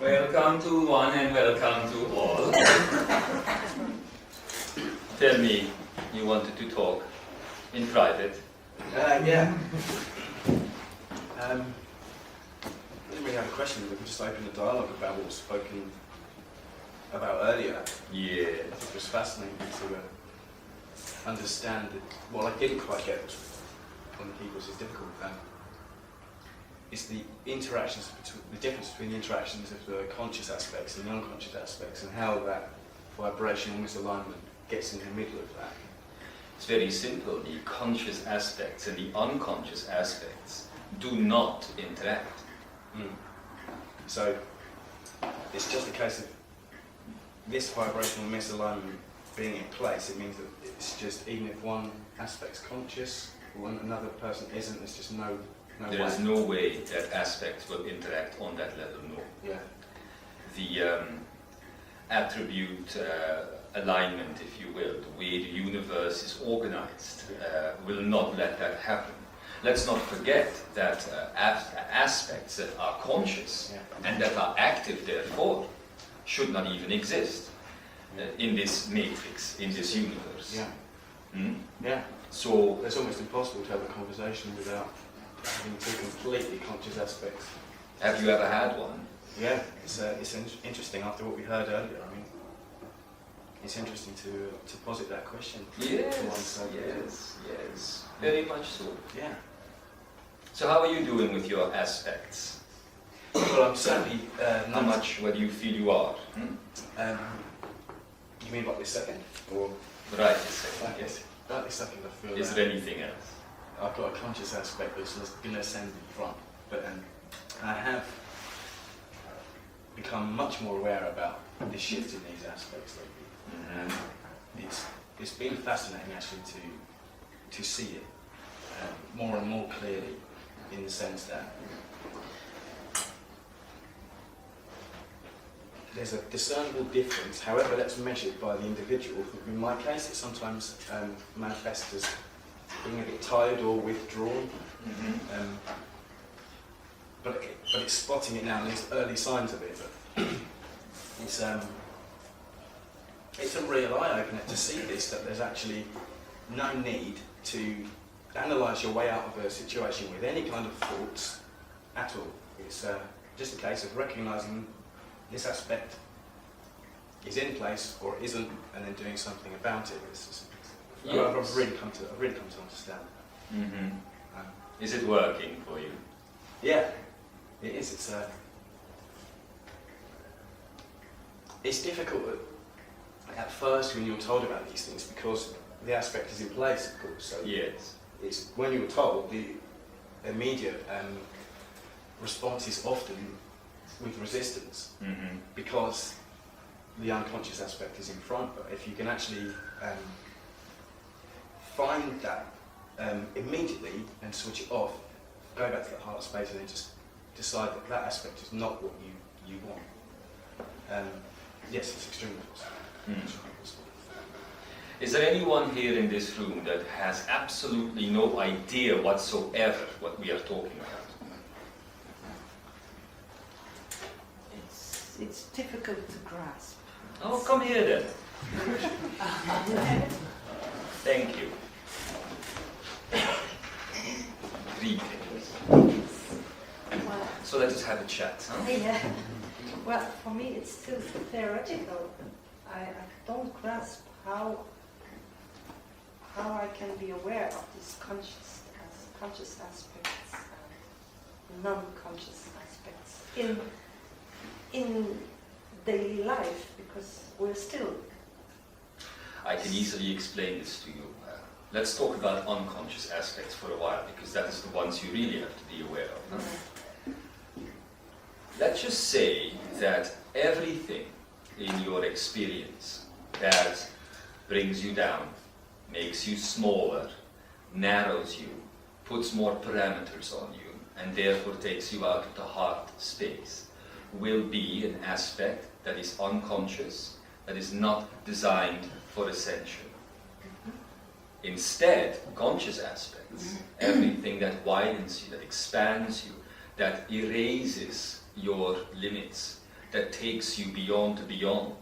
Welcome to one and welcome to all. Tell me, you wanted to talk in private? Yeah. I didn't really have a question, we can just open a dialogue about what was spoken about earlier. Yeah. I think it was fascinating to understand that what I didn't quite get was one of the people is difficult. It's the interactions, the difference between the interactions of the conscious aspects and the unconscious aspects, and how that vibrational misalignment gets in the middle of that. It's very simple. The conscious aspects and the unconscious aspects do not interact. So it's just a case of this vibrational misalignment being in place. It means that it's just, even if one aspect's conscious, or another person isn't, there's just no There is no way that aspects will interact on that level, no. Yeah. The attribute alignment, if you will, the way the universe is organized, will not let that happen. Let's not forget that aspects that are conscious and that are active, therefore, should not even exist in this matrix, in this universe. Yeah. Yeah. So it's almost impossible to have a conversation without having two completely conscious aspects. have you ever had one? Yeah, it's interesting after what we heard earlier. I mean, it's interesting to posit that question. Yes, yes, very much so. Yeah. So how are you doing with your aspects? Well, I'm certainly How much, where do you feel you are? You mean like this second? Or Right this second, like yes. Right this second I feel Is that there anything else? I've got a conscious aspect that's going to ascend in front, but I have become much more aware about the shift in these aspects lately. And it's been fascinating actually to see it more and more clearly, in the sense that there's a discernible difference, however that's measured by the individual. In my case, it sometimes manifests as being a bit tired or withdrawn. But it's spotting it now, and there's early signs of it. But it's a real eye-opener to see this, that there's actually no need to analyse your way out of a situation with any kind of thoughts at all. It's just a case of recognising this aspect is in place or it isn't, and then doing something about it. I've really come to understand that. Is it working for you? Yeah, it is. It's difficult at first when you're told about these things, because the aspect is in place, of course. So yes. It's when you were told, the immediate response is often with resistance, because the unconscious aspect is in front. But if you can actually find that immediately and switch it off, go back to that heart space, and then just decide that that aspect is not what you want. Yes, it's extremely possible. Is there anyone here in this room that has absolutely no idea whatsoever what we are talking about? It's difficult to grasp. Oh, come here then. Thank you. Greetings. Well, So let us have a chat. Huh? yeah. Well, for me it's still theoretical. I don't grasp how I can be aware of these conscious aspects and non-conscious aspects in daily life, because we're still. I can easily explain this to you. Let's talk about unconscious aspects for a while, because that is the ones you really have to be aware of. Huh? Let's just say that everything in your experience that brings you down, makes you smaller, narrows you, puts more parameters on you, and therefore takes you out of the heart space, will be an aspect that is unconscious, that is not designed for ascension. Instead, conscious aspects, everything that widens you, that expands you, that erases your limits, that takes you beyond the beyond,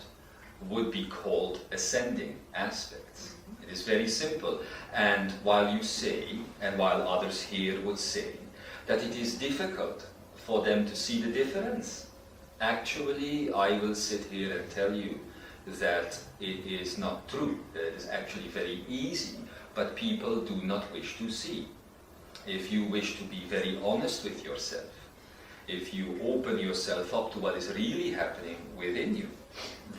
would be called ascending aspects. It is very simple. And while you say, and while others here would say, that it is difficult for them to see the difference, actually, I will sit here and tell you that it is not true. That it is actually very easy, but people do not wish to see. If you wish to be very honest with yourself, if you open yourself up to what is really happening within you,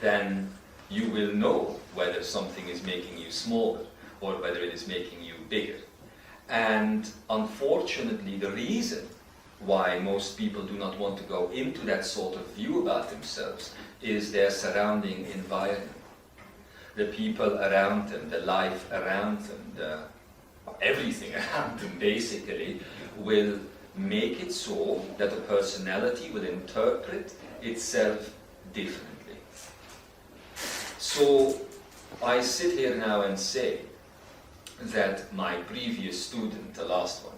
then you will know whether something is making you smaller or whether it is making you bigger. And unfortunately, the reason why most people do not want to go into that sort of view about themselves is their surrounding environment. The people around them, the life around them, everything around them basically will make it so that a personality will interpret itself differently. So I sit here now and say that my previous student, the last one,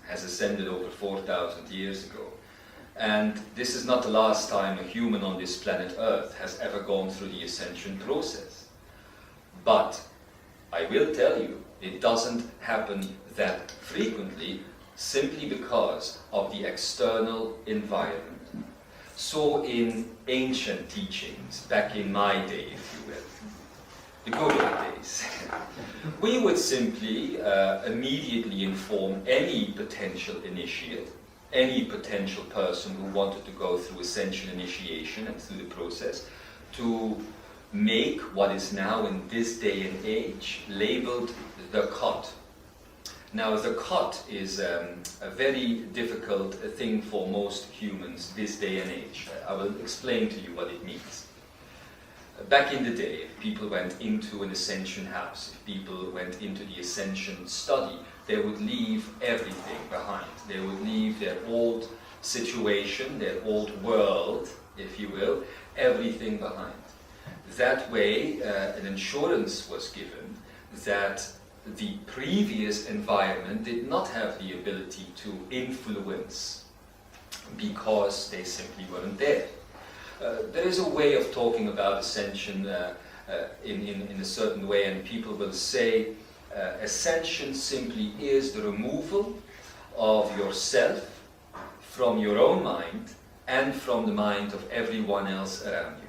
has ascended over 4,000 years ago. And this is not the last time a human on this planet Earth has ever gone through the ascension process. But I will tell you, it doesn't happen that frequently, simply because of the external environment. So in ancient teachings, back in my day, if you will, the good old days, we would simply immediately inform any potential initiate, any potential person who wanted to go through ascension initiation and through the process, to make what is now in this day and age labeled the cut. Now, the cut is a very difficult thing for most humans this day and age. I will explain to you what it means. Back in the day, if people went into an ascension house, if people went into the ascension study, they would leave everything behind. They would leave their old situation, their old world, if you will, everything behind. That way, an insurance was given that the previous environment did not have the ability to influence because they simply weren't there. There is a way of talking about ascension in a certain way, and people will say ascension simply is the removal of yourself from your own mind and from the mind of everyone else around you.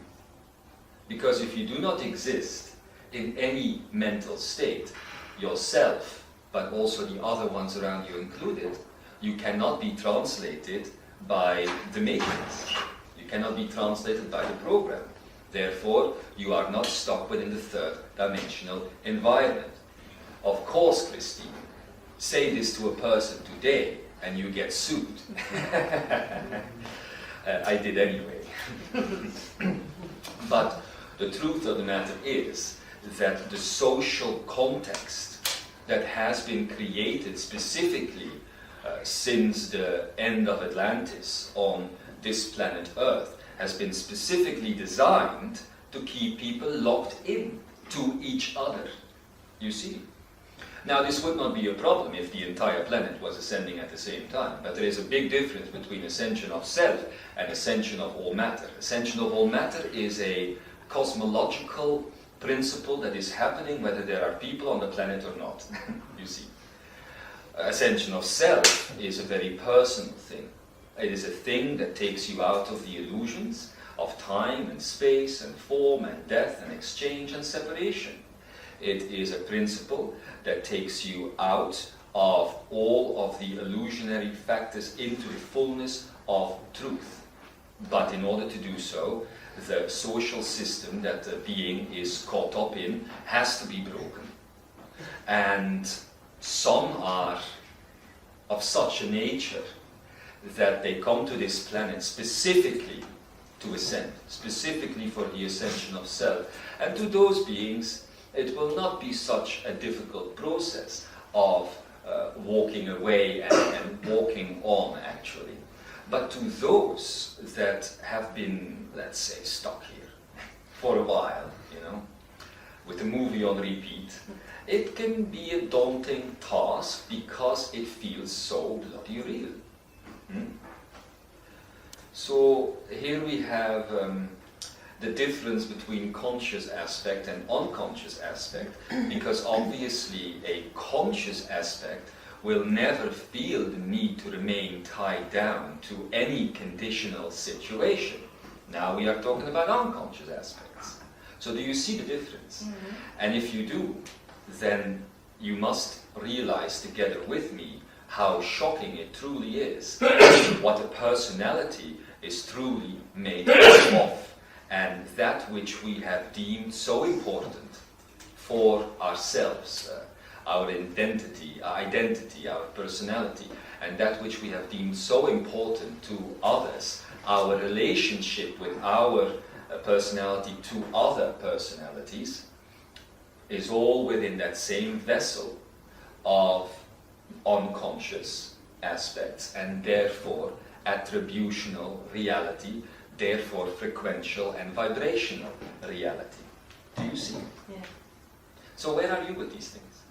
Because if you do not exist in any mental state, yourself, but also the other ones around you included, you cannot be translated by the matrix. You cannot be translated by the program. Therefore, you are not stuck within the third dimensional environment. Of course, Christine, say this to a person today and you get sued. I did anyway. But the truth of the matter is that the social context that has been created specifically since the end of Atlantis on this planet Earth has been specifically designed to keep people locked in to each other, you see. Now, this would not be a problem if the entire planet was ascending at the same time, but there is a big difference between ascension of self and ascension of all matter. Ascension of all matter is a cosmological principle that is happening whether there are people on the planet or not, you see. Ascension of self is a very personal thing. It is a thing that takes you out of the illusions of time and space and form and death and exchange and separation. It is a principle that takes you out of all of the illusionary factors into the fullness of truth. But in order to do so, the social system that the being is caught up in has to be broken. And some are of such a nature that they come to this planet specifically to ascend, specifically for the ascension of self. And to those beings, it will not be such a difficult process of walking away and walking on, actually. But to those that have been, let's say, stuck here for a while, you know, with a movie on repeat, it can be a daunting task because it feels so bloody real. So here we have the difference between conscious aspect and unconscious aspect, because obviously a conscious aspect will never feel the need to remain tied down to any conditional situation. Now we are talking about unconscious aspects. So do you see the difference? Mm-hmm. And if you do, then you must realize together with me how shocking it truly is, what a personality is truly made of, and that which we have deemed so important for ourselves, our identity, our personality, and that which we have deemed so important to others, our relationship with our personality to other personalities, is all within that same vessel of unconscious aspects, and therefore attributional reality, therefore frequential and vibrational reality. Do you see? Yeah. So where are you with these things?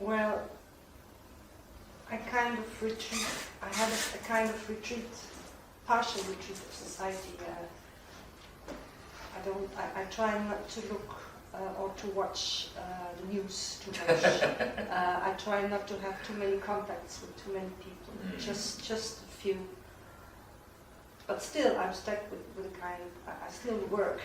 Well, I kind of retreat. I had a kind of retreat, partial retreat of society. I try not to look or to watch the news too much. I try not to have too many contacts with too many people. Just a few. But still, I'm stuck with a kind of. I still work.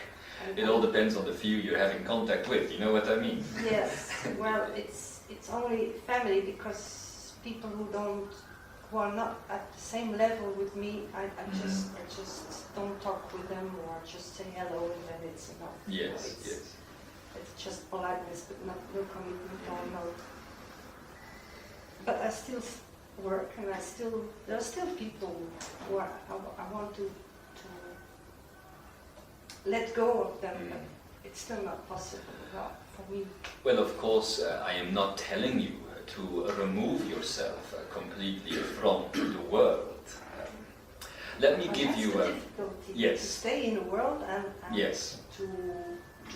It all depends on the few you're having contact with. You know what I mean? Yes. Well, it's only family, because people who are not at the same level with me, I just don't talk with them, or just say hello and then it's enough. Yes, yes. It's just politeness, but no commitment, no. But I still work, and there are still people who I want to let go of them, but it's still not possible for me. Well, of course, I am not telling you to remove yourself completely from the world. Let me give you a... Yes. To stay in the world and yes. to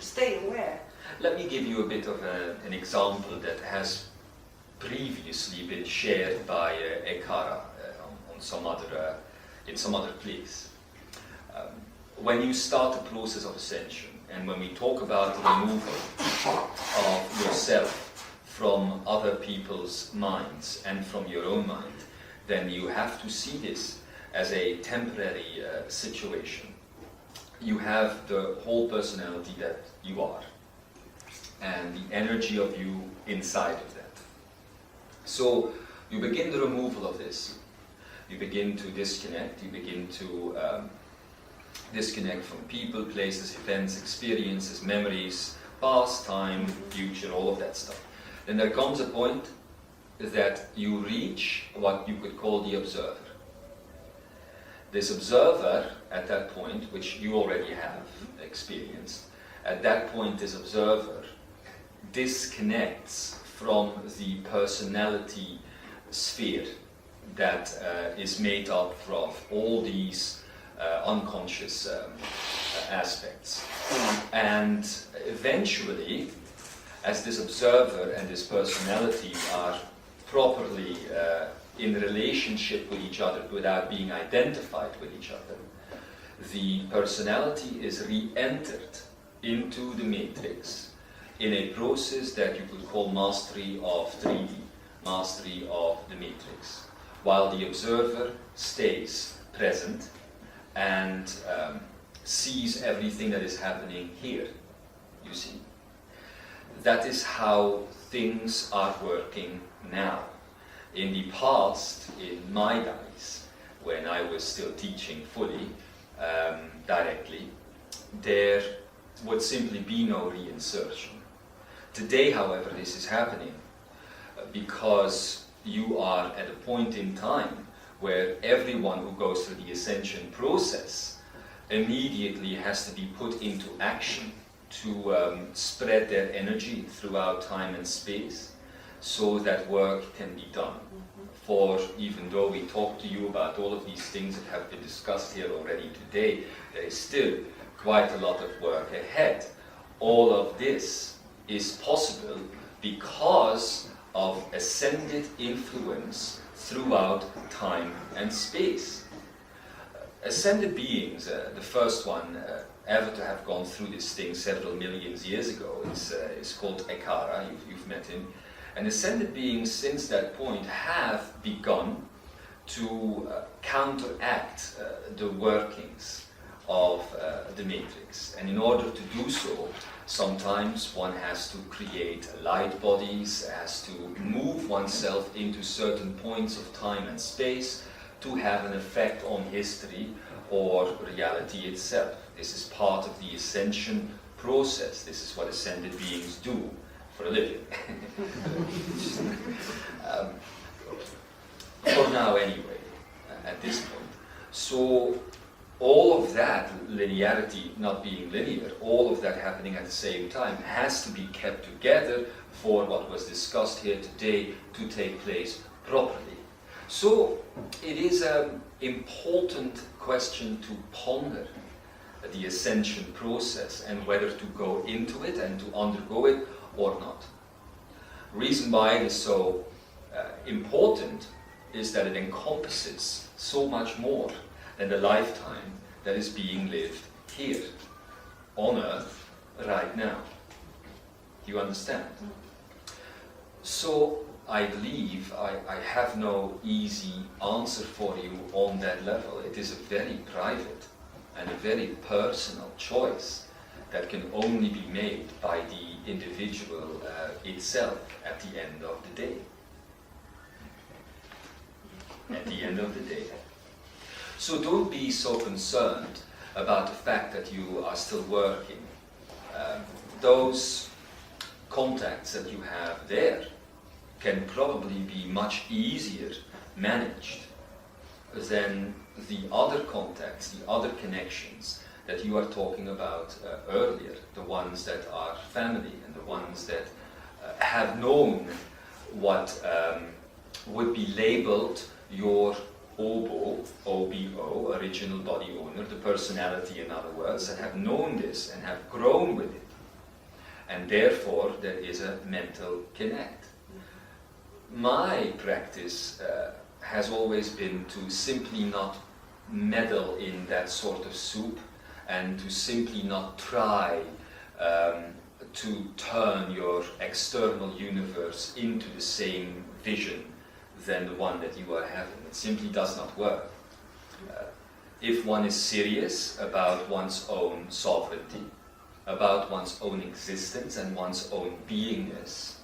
stay aware. Let me give you a bit of an example that has previously been shared by Ekara in some other place. When you start the process of ascension, and when we talk about the removal of yourself from other people's minds and from your own mind, then you have to see this as a temporary situation. You have the whole personality that you are, and the energy of you inside of that. So you begin the removal of this. You begin to disconnect. You begin to disconnect from people, places, events, experiences, memories, past, time, future, all of that stuff. Then there comes a point that you reach what you could call the observer. This observer, at that point, which you already have experienced, at that point this observer disconnects from the personality sphere that is made up of all these unconscious aspects. And eventually, as this observer and this personality are properly in relationship with each other without being identified with each other, the personality is re-entered into the matrix in a process that you could call mastery of 3D, mastery of the matrix, while the observer stays present and sees everything that is happening here, you see. That is how things are working now. In the past, in my days, when I was still teaching fully, directly, there would simply be no reinsertion. Today, however, this is happening because you are at a point in time where everyone who goes through the ascension process immediately has to be put into action to spread their energy throughout time and space so that work can be done. For even though we talked to you about all of these things that have been discussed here already today, there is still quite a lot of work ahead. All of this is possible because of ascended influence throughout time and space. Ascended beings, the first one ever to have gone through this thing several millions years ago is called Ekara. You've met him. And ascended beings since that point have begun to counteract the workings of the matrix. And in order to do so, sometimes one has to create light bodies, has to move oneself into certain points of time and space to have an effect on history or reality itself. This is part of the ascension process. This is what ascended beings do for a living. For now anyway, at this point. So all of that, linearity not being linear, all of that happening at the same time has to be kept together for what was discussed here today to take place properly. So it is an important question to ponder the ascension process and whether to go into it and to undergo it or not. Reason why it is so important is that it encompasses so much more than the lifetime that is being lived here on Earth right now. Do you understand? So I believe I have no easy answer for you on that level. It is a very private and a very personal choice that can only be made by the individual itself at the end of the day. At the end of the day. So don't be so concerned about the fact that you are still working. Those contacts that you have there can probably be much easier managed than the other contacts, the other connections that you are talking about earlier, the ones that are family and the ones that have known what would be labeled your OBO, original body owner, the personality in other words, and have known this and have grown with it. And therefore there is a mental connect. My practice has always been to simply not meddle in that sort of soup and to simply not try to turn your external universe into the same vision than the one that you are having. It simply does not work. If one is serious about one's own sovereignty, about one's own existence and one's own beingness,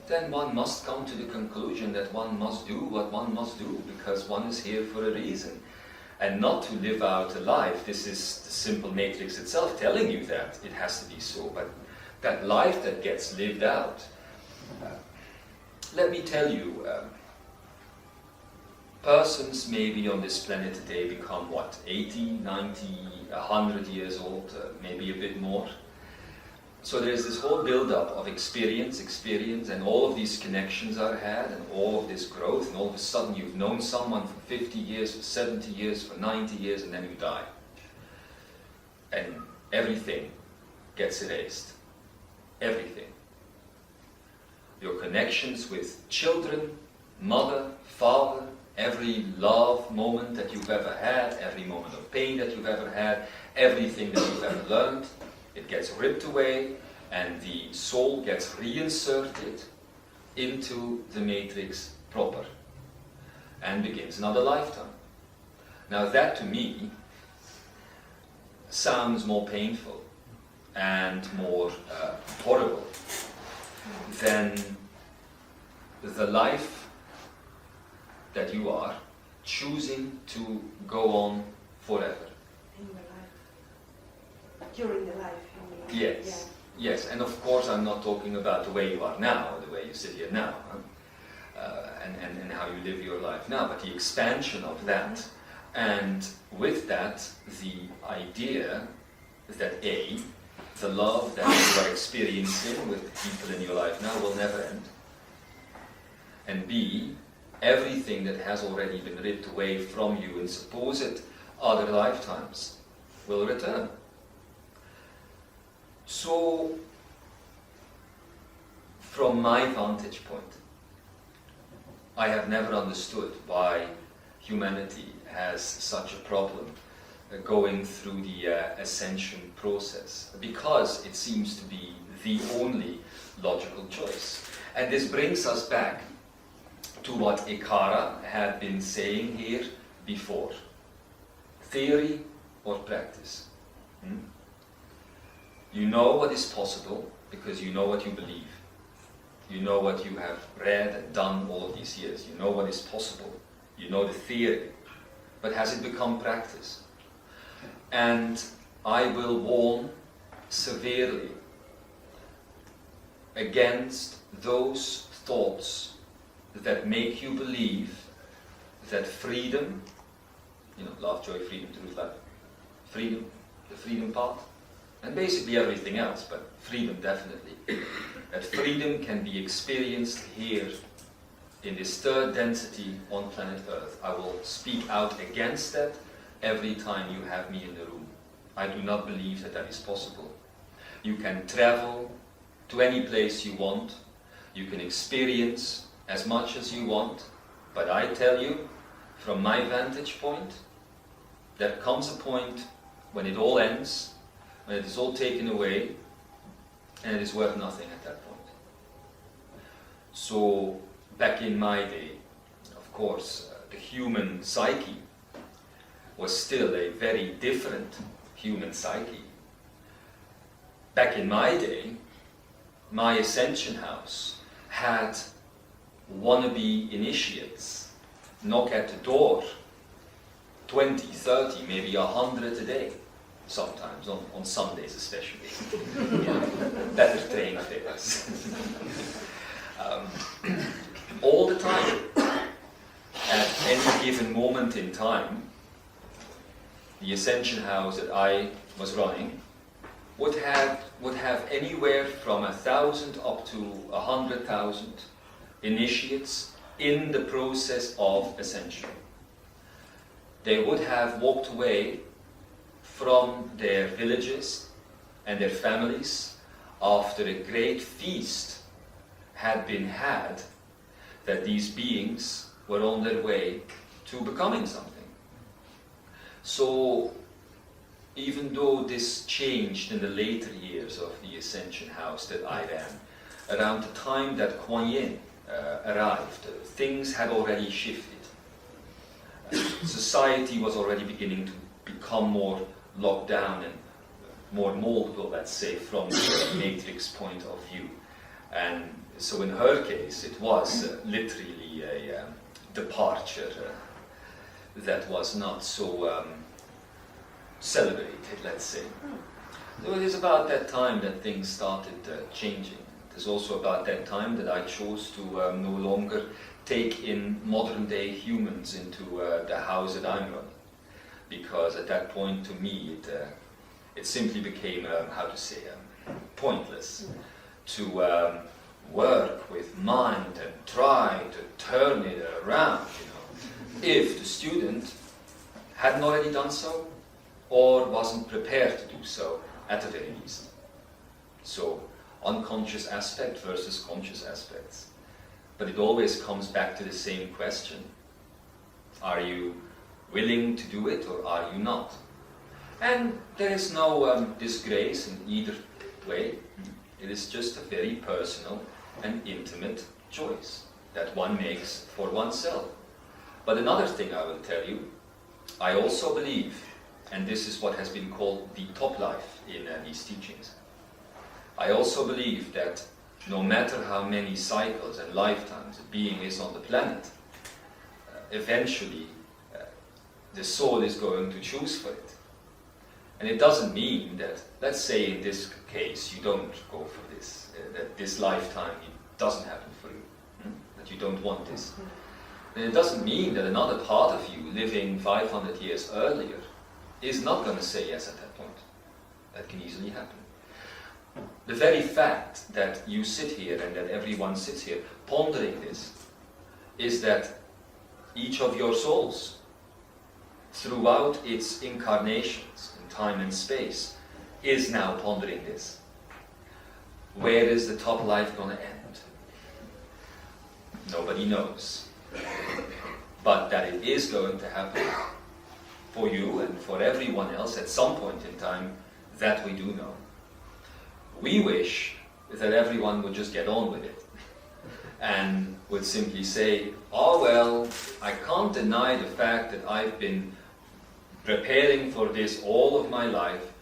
then one must come to the conclusion that one must do what one must do because one is here for a reason. And not to live out a life. This is the simple matrix itself telling you that it has to be so. But that life that gets lived out, let me tell you, persons maybe on this planet today become what, 80, 90, 100 years old, maybe a bit more. So there's this whole build-up of experience, and all of these connections are had, and all of this growth, and all of a sudden you've known someone for 50 years, for 70 years, for 90 years, and then you die. And everything gets erased. Everything. Your connections with children, mother, father, every love moment that you've ever had, every moment of pain that you've ever had, everything that you've ever learned, it gets ripped away and the soul gets reinserted into the matrix proper and begins another lifetime. Now that to me sounds more painful and more horrible than the life that you are choosing to go on forever. In the life. During the life, you mean? Yes, yeah. Yes, and of course I'm not talking about the way you are now, the way you sit here now, and how you live your life now, but the expansion of that And with that, the idea that A, the love that you are experiencing with the people in your life now will never end. And B, everything that has already been ripped away from you in supposed other lifetimes will return. So, from my vantage point, I have never understood why humanity has such a problem going through the ascension process, because it seems to be the only logical choice. And this brings us back to what Ekara had been saying here before. Theory or practice? You know what is possible because you know what you believe. You know what you have read and done all of these years. You know what is possible. You know the theory. But has it become practice? And I will warn severely against those thoughts that make you believe that freedom, love, joy, freedom, truth, life, freedom, the freedom part, and basically everything else, but freedom definitely, that freedom can be experienced here in this third density on planet Earth. I will speak out against that every time you have me in the room. I do not believe that that is possible. You can travel to any place you want. You can experience as much as you want. But I tell you, from my vantage point, there comes a point when it all ends, when it is all taken away, and it is worth nothing at that point. So, back in my day, of course, the human psyche was still a very different human psyche. Back in my day, my ascension house had wannabe initiates knock at the door 20, 30, maybe 100 a day, sometimes, on Sundays especially. Better trained figures. All the time, at any given moment in time, the ascension house that I was running would have anywhere from 1,000 up to 100,000 initiates in the process of ascension. They would have walked away from their villages and their families after a great feast had been had, that these beings were on their way to becoming something. So, even though this changed in the later years of the Ascension House that I ran, around the time that Kuan Yin arrived, things had already shifted. Society was already beginning to become more locked down and more moldable, let's say, from the matrix point of view. And so in her case, it was literally a departure that was not so celebrated, let's say. So it is about that time that things started changing. It is also about that time that I chose to no longer take in modern day humans into the house that I'm running. Because at that point, to me, it simply became, pointless to work with mind and try to turn it around, if the student hadn't already done so, or wasn't prepared to do so, at the very least. So, unconscious aspect versus conscious aspects. But it always comes back to the same question. Are you willing to do it, or are you not? And there is no disgrace in either way. It is just a very personal and intimate choice that one makes for oneself. But another thing I will tell you, I also believe, and this is what has been called the top life in these teachings, I also believe that no matter how many cycles and lifetimes a being is on the planet, eventually the soul is going to choose for it. And it doesn't mean that, let's say in this case, you don't go for this, that this lifetime it doesn't happen for you, that you don't want this. then it doesn't mean that another part of you living 500 years earlier is not going to say yes at that point. That can easily happen. The very fact that you sit here and that everyone sits here pondering this is that each of your souls, throughout its incarnations in time and space, is now pondering this. Where is the top life going to end? Nobody knows. But that it is going to happen for you and for everyone else at some point in time, that we do know. We wish that everyone would just get on with it and would simply say, oh well, I can't deny the fact that I've been preparing for this all of my life,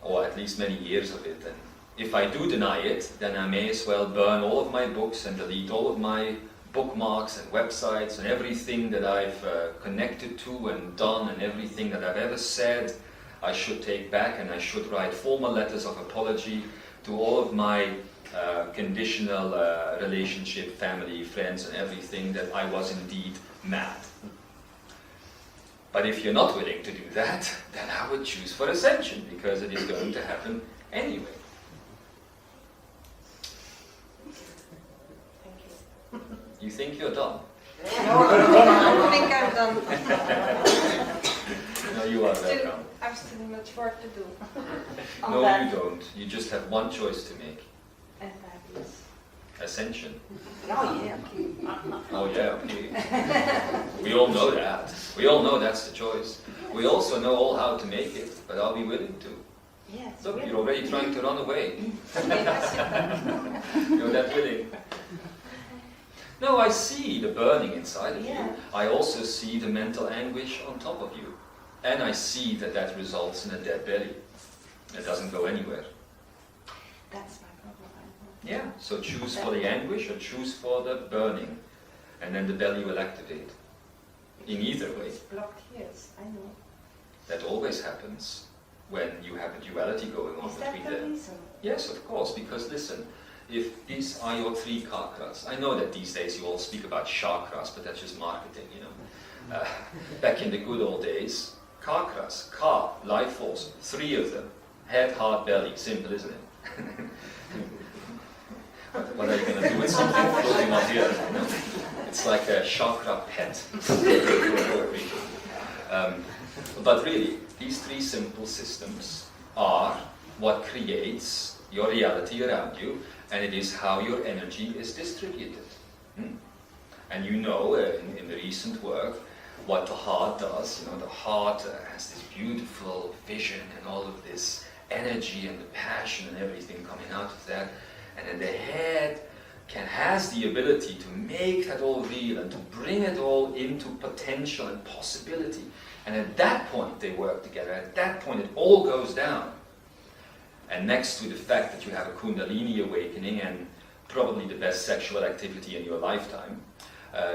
or at least many years of it, and if I do deny it, then I may as well burn all of my books and delete all of my bookmarks and websites and everything that I've connected to and done and everything that I've ever said I should take back, and I should write formal letters of apology to all of my conditional relationship, family, friends and everything, that I was indeed mad. But if you're not willing to do that, then I would choose for ascension, because it is going to happen anyway. Thank you. You think you're done? No, I don't think I'm done. No, you are welcome. I have still much work to do. No, you don't. You just have one choice to make. And that is... Ascension. Oh yeah, okay. Oh yeah, okay. We all know that. We all know that's the choice. We also know all how to make it, but are we willing to? Yes. Look, you're already trying to run away. Yes. You're that willing. No, I see the burning inside of you. I also see the mental anguish on top of you. And I see that that results in a dead belly. It doesn't go anywhere. That's my problem, I know. Yeah, so choose for the anguish or choose for the burning. And then the belly will activate. In either way. It's blocked ears, I know. That always happens when you have a duality going on Is that between the them. reason? Yes, of course, because listen, if these are your three chakras, I know that these days you all speak about chakras, but that's just marketing, you know. Back in the good old days, chakras, ka, life force, three of them. Head, heart, belly, simple, isn't it? What are you going to do with something floating on the earth? No? It's like a chakra pet. But really, these three simple systems are what creates your reality around you, and it is how your energy is distributed. And you know, in the recent work, what the heart does. You know, the heart has this beautiful vision and all of this energy and the passion and everything coming out of that. And then the head has the ability to make that all real and to bring it all into potential and possibility. And at that point they work together. At that point it all goes down. And next to the fact that you have a Kundalini awakening and probably the best sexual activity in your lifetime,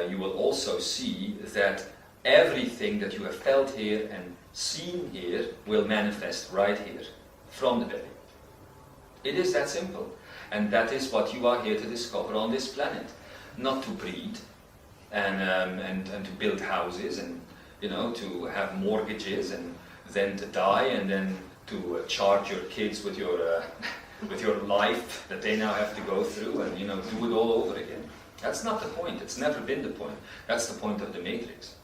you will also see that everything that you have felt here and seen here will manifest right here, from the belly. It is that simple. And that is what you are here to discover on this planet. Not to breed and to build houses and, you know, to have mortgages and then to die and then to charge your kids with your life that they now have to go through and, you know, do it all over again. That's not the point. It's never been the point. That's the point of the Matrix.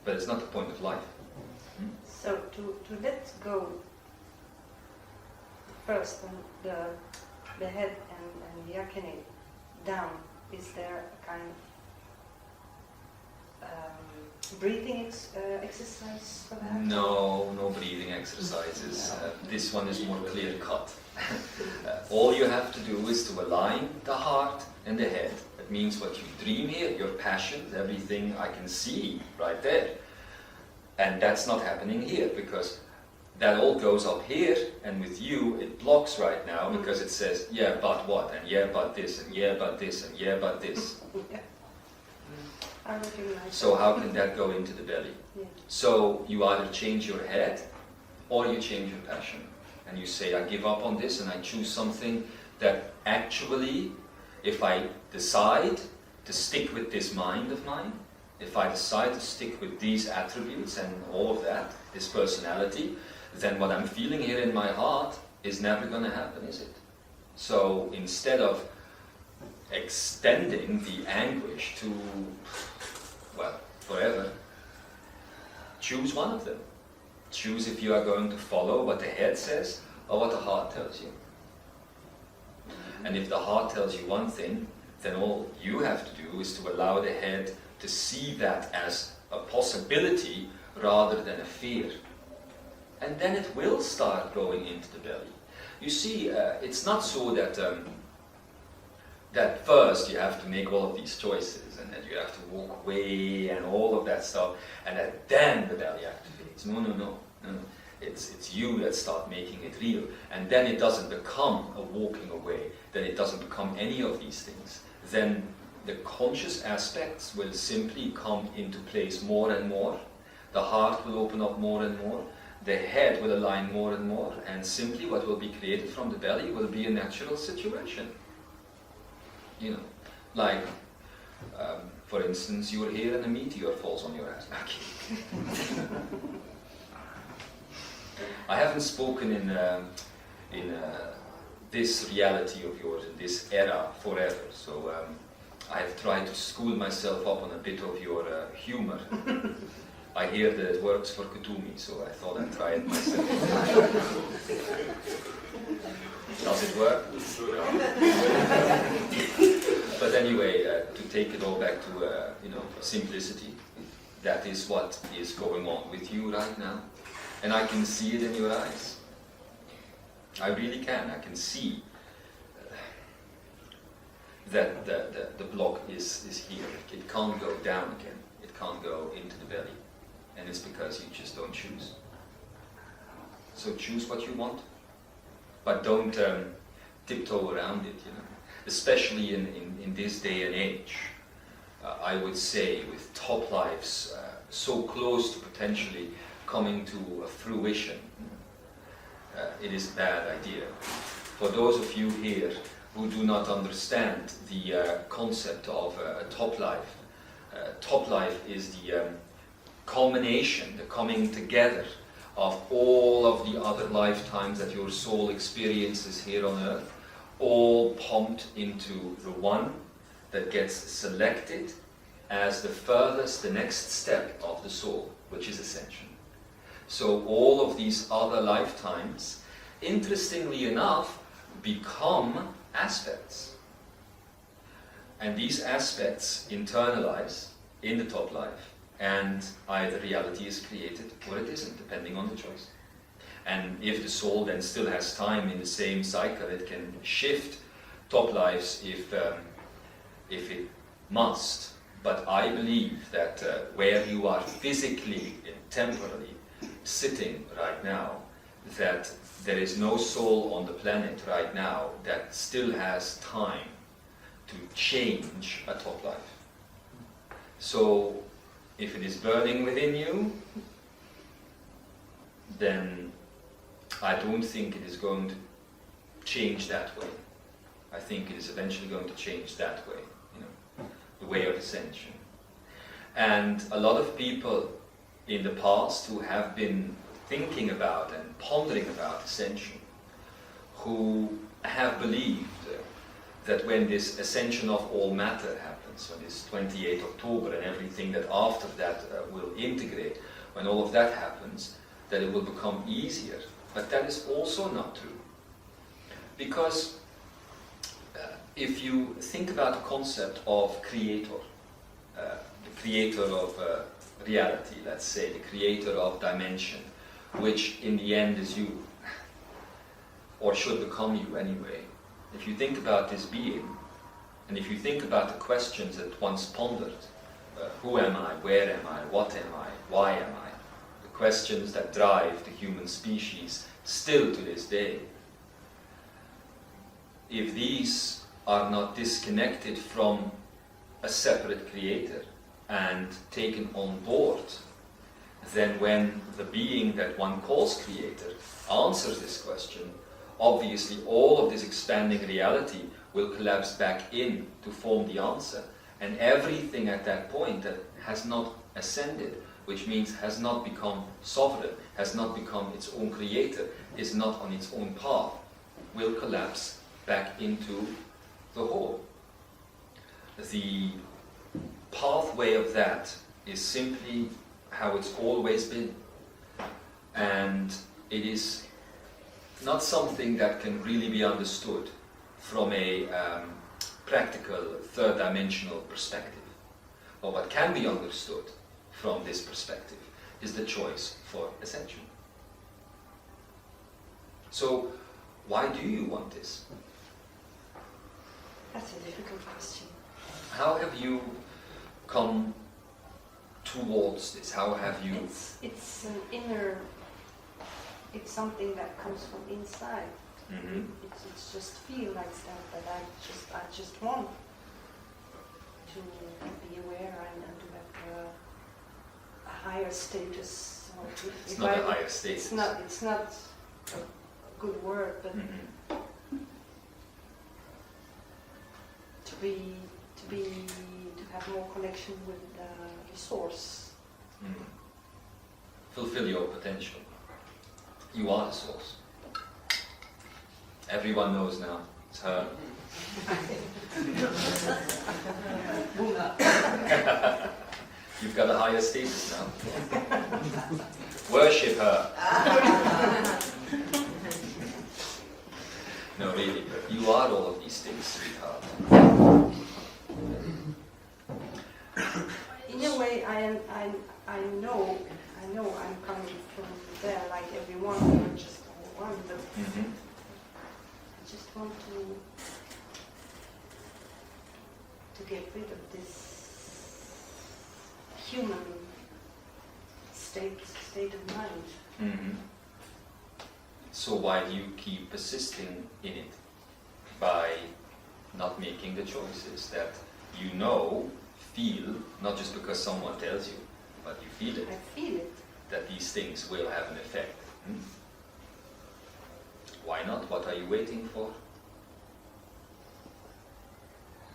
But it's not the point of life. So to let go first and the head and the yakini down, is there a kind of breathing exercise for that? No breathing exercises. This one is more clear cut. All you have to do is to align the heart and the head. That means what you dream here, your passions, everything I can see right there. And that's not happening here because that all goes up here, and with you it blocks right now because it says, yeah, but what, and yeah, but this, and yeah, but this, and yeah, but this. Yeah. I recognize So how can that go into the belly? Yeah. So you either change your head or you change your passion. And you say, I give up on this and I choose something that actually, if I decide to stick with this mind of mine, if I decide to stick with these attributes and all of that, this personality, then what I'm feeling here in my heart is never going to happen, is it? So instead of extending the anguish to, well, forever, choose one of them. Choose if you are going to follow what the head says or what the heart tells you. And if the heart tells you one thing, then all you have to do is to allow the head to see that as a possibility rather than a fear. And then it will start going into the belly. You see, it's not so that that first you have to make all of these choices and that you have to walk away and all of that stuff, and that then the belly activates. No. It's you that start making it real, and then it doesn't become a walking away, then it doesn't become any of these things. Then the conscious aspects will simply come into place more and more, the heart will open up more and more, the head will align more and more, and simply what will be created from the belly will be a natural situation. You know, like, for instance, you are here and a meteor falls on your ass. Okay. I haven't spoken in this reality of yours, in this era, forever, so I have tried to school myself up on a bit of your humor. I hear that it works for Kutumi, so I thought I'd try it myself. Does it work? But anyway, to take it all back to simplicity, that is what is going on with you right now. And I can see it in your eyes. I really can. I can see that the block is here. It can't go down again. It can't go into the belly. And it's because you just don't choose. So choose what you want, but don't tiptoe around it, you know. Especially in this day and age, I would say with top lives so close to potentially coming to fruition, it is a bad idea. For those of you here who do not understand the concept of a top life is the culmination, the coming together of all of the other lifetimes that your soul experiences here on earth, all pumped into the one that gets selected as the next step of the soul, which is ascension. So all of these other lifetimes, interestingly enough, become aspects. And these aspects internalize in the top life, and either reality is created or it isn't, depending on the choice. And if the soul then still has time in the same cycle, it can shift top lives if it must. But I believe that where you are physically and temporally sitting right now, that there is no soul on the planet right now that still has time to change a top life. So if it is burning within you, then I don't think it is going to change that way. I think it is eventually going to change that way, you know, the way of ascension. And a lot of people in the past who have been thinking about and pondering about ascension, who have believed that when this ascension of all matter happens, when this 28th October and everything that after that will integrate, when all of that happens, that it will become easier. But that is also not true. Because if you think about the concept of creator, the creator of reality, let's say, the creator of dimension, which in the end is you, or should become you anyway. If you think about this being, and if you think about the questions that once pondered, who am I, where am I, what am I, why am I, the questions that drive the human species still to this day, if these are not disconnected from a separate creator and taken on board, then when the being that one calls creator answers this question, obviously all of this expanding reality will collapse back in to form the answer, And everything at that point that has not ascended, which means has not become sovereign, has not become its own creator, is not on its own path, will collapse back into the whole. The pathway of that is simply how it's always been. And it is not something that can really be understood from a practical, third-dimensional perspective. But what can be understood from this perspective is the choice for ascension. So, why do you want this? That's a difficult question. How have you come towards this? How have you... It's an inner... It's something that comes from inside. Mm-hmm. It's just feel like that I just want to be aware and to have a higher status. Or It's not a higher status. It's not a good word, but to have more connection with the source. Mm. Fulfill your potential. You are the source. Everyone knows now. It's her. You've got a higher status now. Worship her. No, really. You are all of these things, sweetheart. In a way, I know I'm coming from there, like everyone, not just one, but I just want to get rid of this human state of mind. Mm-hmm. So why do you keep persisting in it? By not making the choices that you know, feel, not just because someone tells you, but you feel it. I feel it. That these things will have an effect. Why not? What are you waiting for?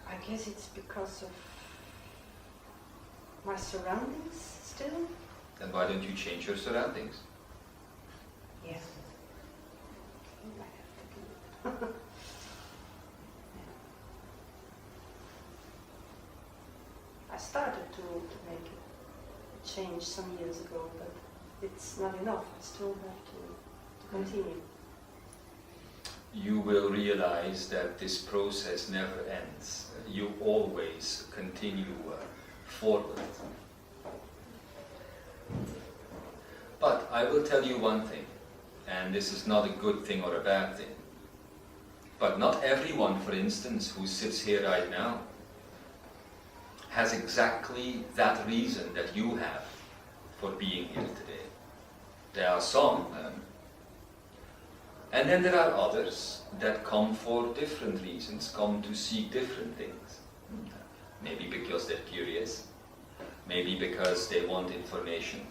I guess it's because of my surroundings still. Then why don't you change your surroundings? Yes. I have to do it. I started to make a change some years ago, but it's not enough. I still have to continue. You will realize that this process never ends. You always continue forward. But I will tell you one thing, and this is not a good thing or a bad thing. But not everyone, for instance, who sits here right now has exactly that reason that you have for being here today. There are some, and then there are others that come for different reasons, come to seek different things. Maybe because they're curious, maybe because they want information,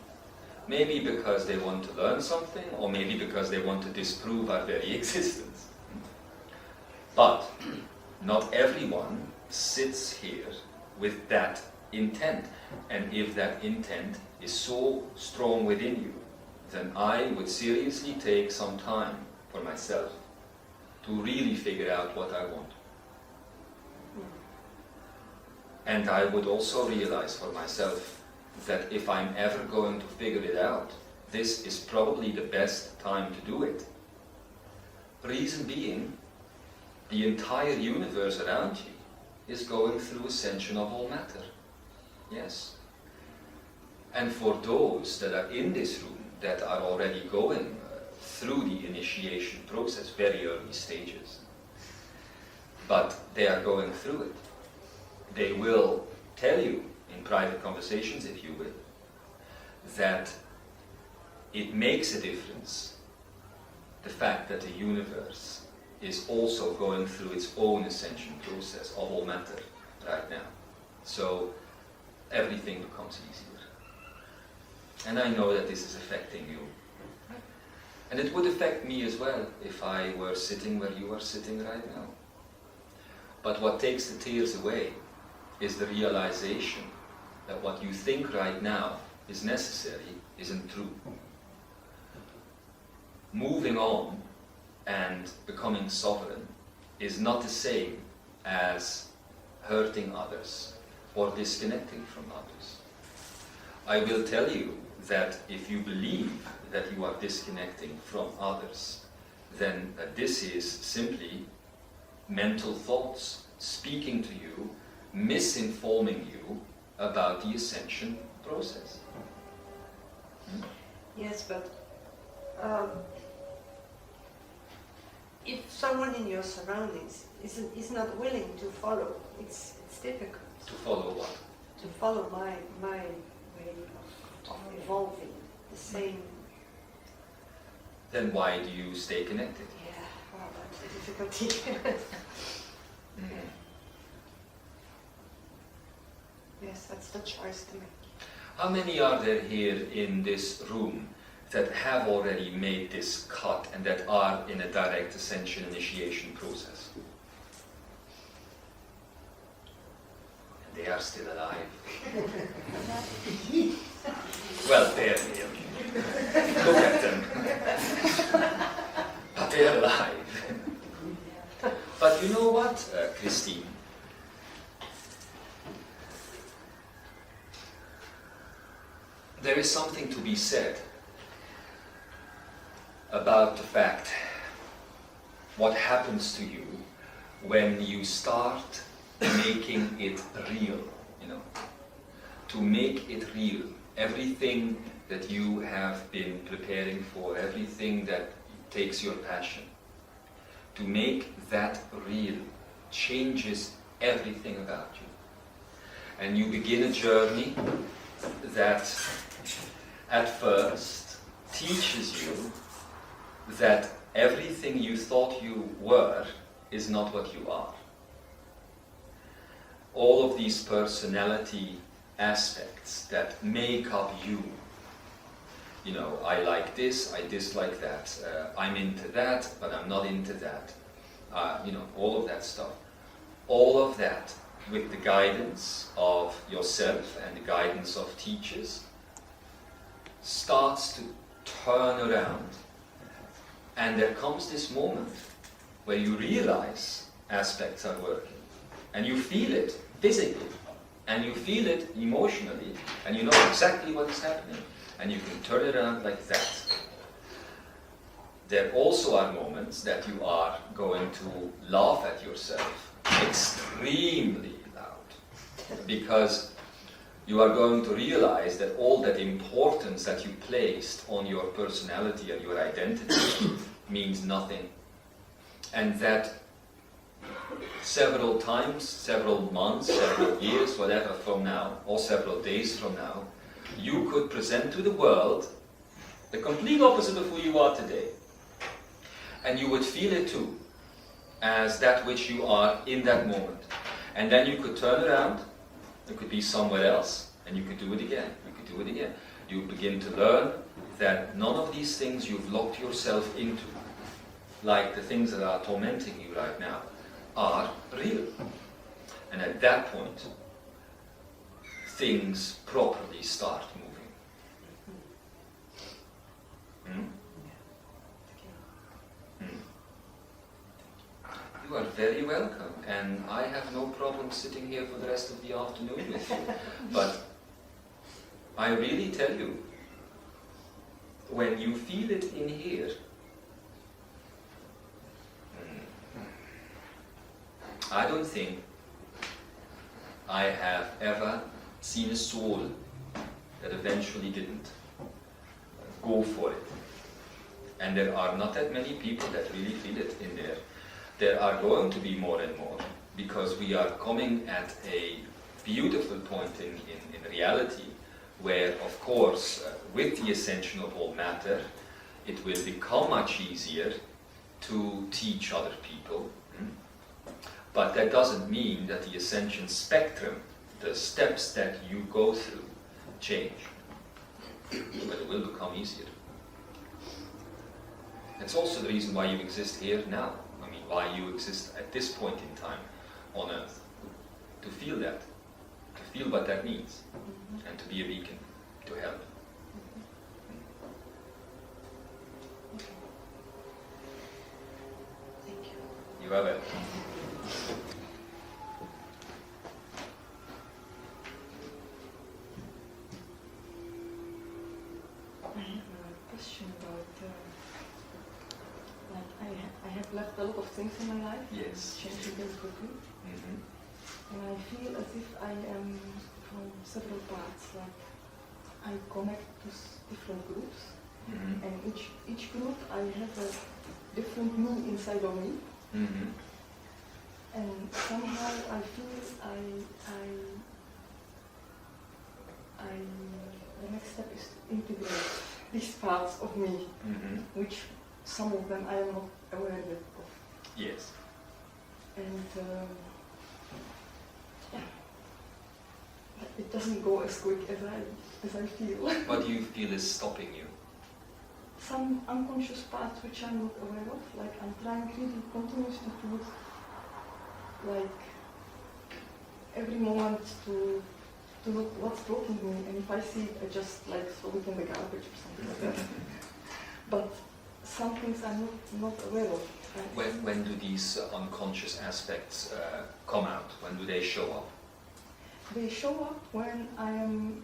maybe because they want to learn something, or maybe because they want to disprove our very existence. But not everyone sits here with that intent. And if that intent is so strong within you, then I would seriously take some time for myself to really figure out what I want. And I would also realize for myself that if I'm ever going to figure it out, this is probably the best time to do it. Reason being, the entire universe around you is going through ascension of all matter. Yes. And for those that are in this room, that are already going through the initiation process, very early stages, but they are going through it, they will tell you in private conversations, if you will, that it makes a difference, the fact that the universe is also going through its own ascension process of all matter right now. So everything becomes easier. And I know that this is affecting you. And it would affect me as well if I were sitting where you are sitting right now. But what takes the tears away is the realization that what you think right now is necessary isn't true. Moving on and becoming sovereign is not the same as hurting others or disconnecting from others. I will tell you that if you believe that you are disconnecting from others, then this is simply mental thoughts speaking to you, misinforming you about the ascension process. Yes, but if someone in your surroundings is not willing to follow, it's difficult. To follow what? To follow my way of evolving the same. Then why do you stay connected? Yeah, well, that's the difficulty. Yes, that's the choice to make. How many are there here in this room that have already made this cut and that are in a direct ascension initiation process? And they are still alive. Well, they're here. Look at them. But they're alive. But you know what, Christine? There is something to be said about the fact what happens to you when you start making it real, you know. To make it real, everything that you have been preparing for, everything that takes your passion, to make that real changes everything about you. And you begin a journey that at first teaches you that everything you thought you were is not what you are. All of these personality aspects that make up you, you know, I like this, I dislike that, I'm into that, but I'm not into that, you know, all of that stuff. All of that, with the guidance of yourself and the guidance of teachers, starts to turn around, and there comes this moment where you realize aspects are working, and you feel it physically, and you feel it emotionally, and you know exactly what is happening, and you can turn it around like that. There also are moments that you are going to laugh at yourself extremely loud, because you are going to realize that all that importance that you placed on your personality and your identity means nothing. And that several times, several months, several years, whatever from now, or several days from now, you could present to the world the complete opposite of who you are today. And you would feel it too, as that which you are in that moment. And then you could turn around, it could be somewhere else, and you could do it again, you could do it again. You begin to learn that none of these things you've locked yourself into, like the things that are tormenting you right now, are real. And at that point, things properly start moving. You are very welcome, and I have no problem sitting here for the rest of the afternoon with you. But I really tell you, when you feel it in here, I don't think I have ever seen a soul that eventually didn't go for it. And there are not that many people that really feel it in there. There are going to be more and more, because we are coming at a beautiful point in reality where, of course, with the ascension of all matter, it will become much easier to teach other people. But that doesn't mean that the ascension spectrum, the steps that you go through, change. But it will become easier. That's also the reason why you exist here now. I mean, why you exist at this point in time on Earth. To feel that. to feel what that means, and to be a beacon, to help. Thank you. You are welcome. I have a question about, like I have left a lot of things in my life, Yes. changing them quickly, Mm-hmm. and I feel as if I am from several parts, like I connect to different groups, Mm-hmm. and each group I have a different me inside of me, Mm-hmm. and somehow I feel the next step is to integrate these parts of me, Mm-hmm. which some of them I am not aware yet of. Yes. And it doesn't go as quick as I feel. What do you feel is stopping you? Some unconscious parts which I'm not aware of, like I'm trying really continuously to look, like every moment to look what's blocking me, and if I see it, I just like throw it in the garbage or something like that. But some things I'm not aware of. When do these unconscious aspects come out? When do they show up? They show up when I am,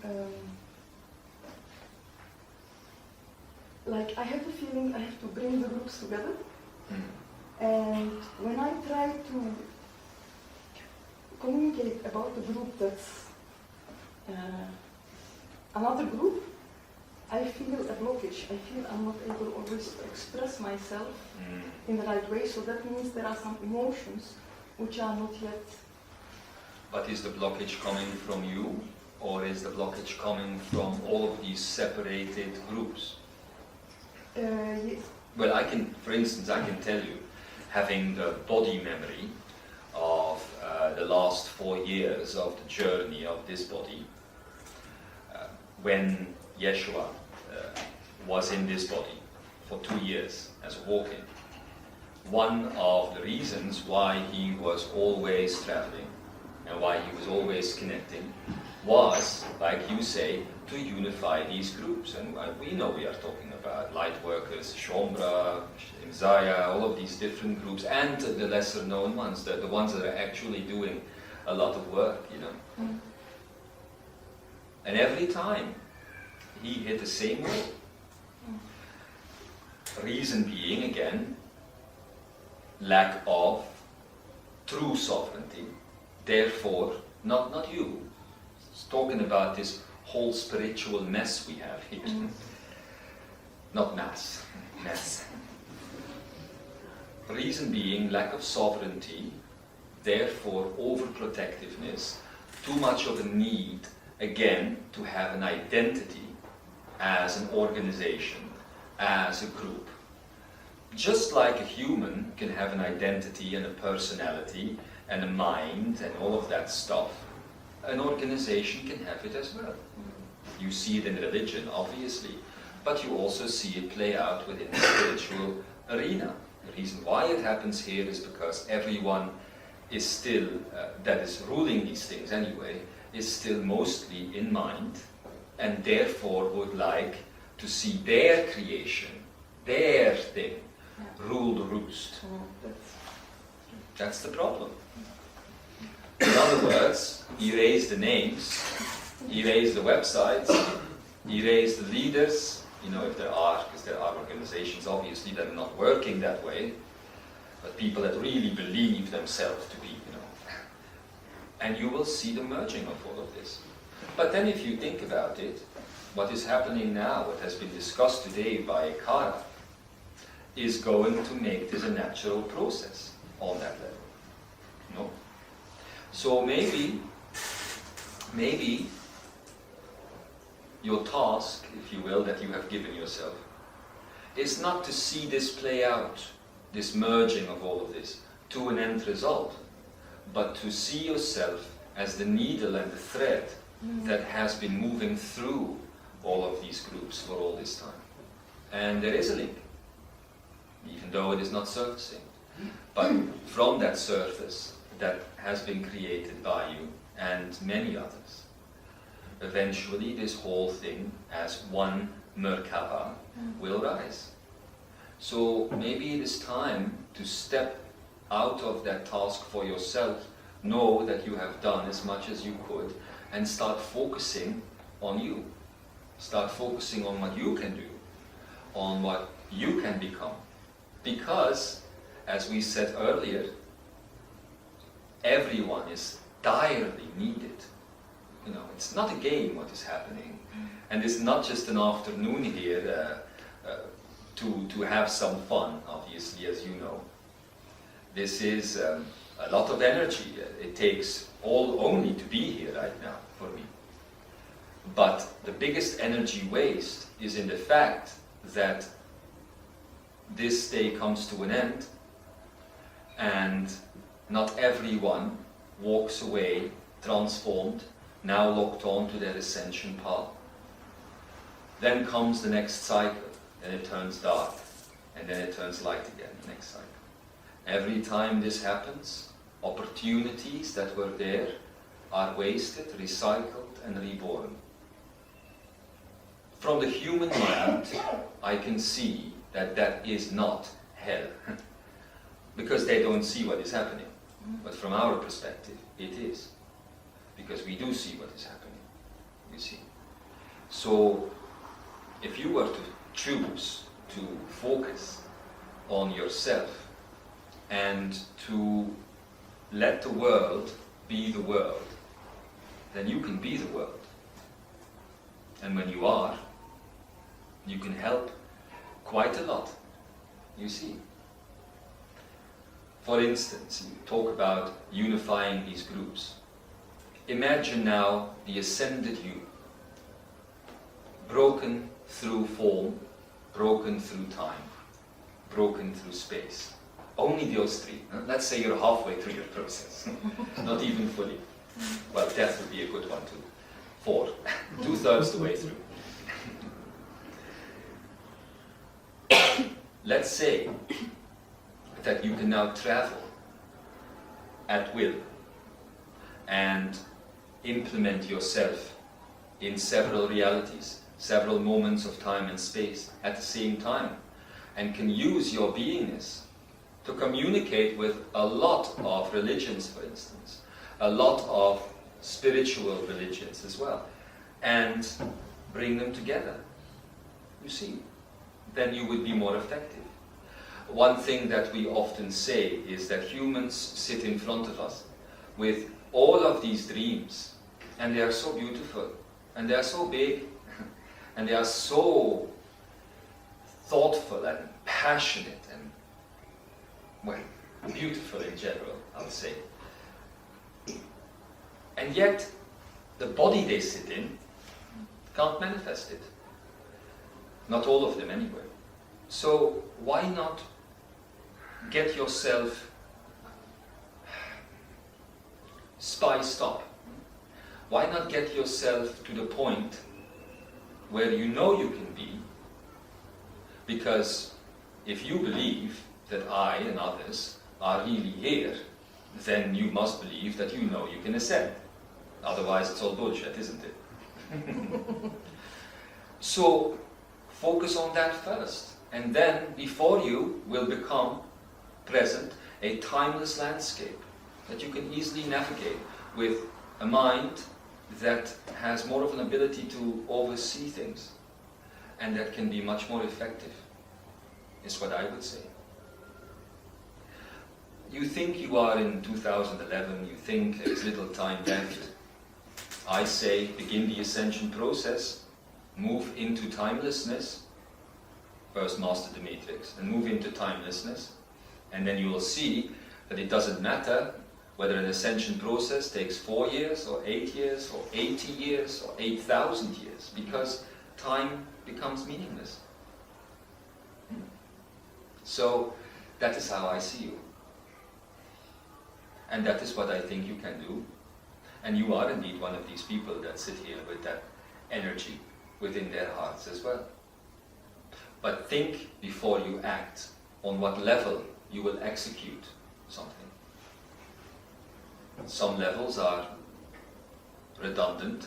like I have the feeling I have to bring the groups together, and when I try to communicate about the group that's another group, I feel a blockage. I feel I'm not able always to express myself in the right way, so that means there are some emotions which are not yet. But is the blockage coming from you, or is the blockage coming from all of these separated groups? Yes. Well, for instance, I can tell you, having the body memory of the last 4 years of the journey of this body, when Yeshua was in this body for 2 years as a walk-in, one of the reasons why he was always traveling and why he was always connecting was, like you say, to unify these groups. And we know we are talking about light workers, Shombra, Imzaia, all of these different groups, and the lesser known ones, the ones that are actually doing a lot of work, you know. Mm. And every time he hit the same wall. Reason being, again, lack of true sovereignty. Therefore, not you. It's talking about this whole spiritual mess we have here. Not mass, mess. Reason being, lack of sovereignty, therefore overprotectiveness, too much of a need, again, to have an identity as an organization, as a group. Just like a human can have an identity and a personality and a mind and all of that stuff, an organization can have it as well. You see it in religion, obviously, but you also see it play out within the spiritual arena. The reason why it happens here is because everyone is still, that is ruling these things anyway, is still mostly in mind, and therefore would like to see their creation, their thing, rule the roost. That's the problem. In other words, erase the names, erase the websites, erase the leaders, you know, if there are, because there are organizations obviously that are not working that way, but people that really believe themselves to be, you know, and you will see the merging of all of this. But then if you think about it, what is happening now, what has been discussed today by Kara, is going to make this a natural process on that level. No? So maybe your task, if you will, that you have given yourself, is not to see this play out, this merging of all of this, to an end result, but to see yourself as the needle and the thread that has been moving through all of these groups for all this time. And there is a link, even though it is not surfacing. But from that surface that has been created by you, and many others. Eventually this whole thing as one Merkaba will rise. So maybe it is time to step out of that task for yourself, know that you have done as much as you could, and start focusing on you. Start focusing on what you can do, on what you can become. Because, as we said earlier, everyone is direly needed. You know, it's not a game what is happening. And it's not just an afternoon here to have some fun, obviously, as you know. This is a lot of energy. It takes only to be here right now for me. But the biggest energy waste is in the fact that this day comes to an end and not everyone walks away transformed, now locked on to their ascension path. Then comes the next cycle, and it turns dark, and then it turns light again, the next cycle. Every time this happens, opportunities that were there are wasted, recycled, and reborn. From the human mind, I can see that that is not hell, because they don't see what is happening. But from our perspective, it is, because we do see what is happening, you see. So, if you were to choose to focus on yourself and to let the world be the world, then you can be the world. And when you are, you can help quite a lot, you see. For instance, you talk about unifying these groups. Imagine now the ascended you, broken through form, broken through time, broken through space. Only those three. Let's say you're halfway through your process, not even fully. Well, death would be a good one too. 4, 2/3 the way through. Let's say that you can now travel at will and implement yourself in several realities, several moments of time and space at the same time, and can use your beingness to communicate with a lot of religions, for instance, a lot of spiritual religions as well, and bring them together, you see, then you would be more effective. One thing that we often say is that humans sit in front of us with all of these dreams, and they are so beautiful, and they are so big, and they are so thoughtful and passionate and, well, beautiful in general, I would say. And yet, the body they sit in can't manifest it. Not all of them anyway. So why not get yourself spiced up? Why not get yourself to the point where you know you can be? Because if you believe that I and others are really here, then you must believe that you know you can ascend. Otherwise it's all bullshit, isn't it? So focus on that first, and then before you will become present a timeless landscape that you can easily navigate with a mind that has more of an ability to oversee things and that can be much more effective, is what I would say. You think you are in 2011, you think there is little time left. I say begin the ascension process, move into timelessness, first master the matrix, and move into timelessness, and then you will see that it doesn't matter whether an ascension process takes 4 years or 8 years or 80 years or 8,000 years, because time becomes meaningless. So that is how I see you. And that is what I think you can do. And you are indeed one of these people that sit here with that energy within their hearts as well. But think before you act on what level you will execute something. Some levels are redundant,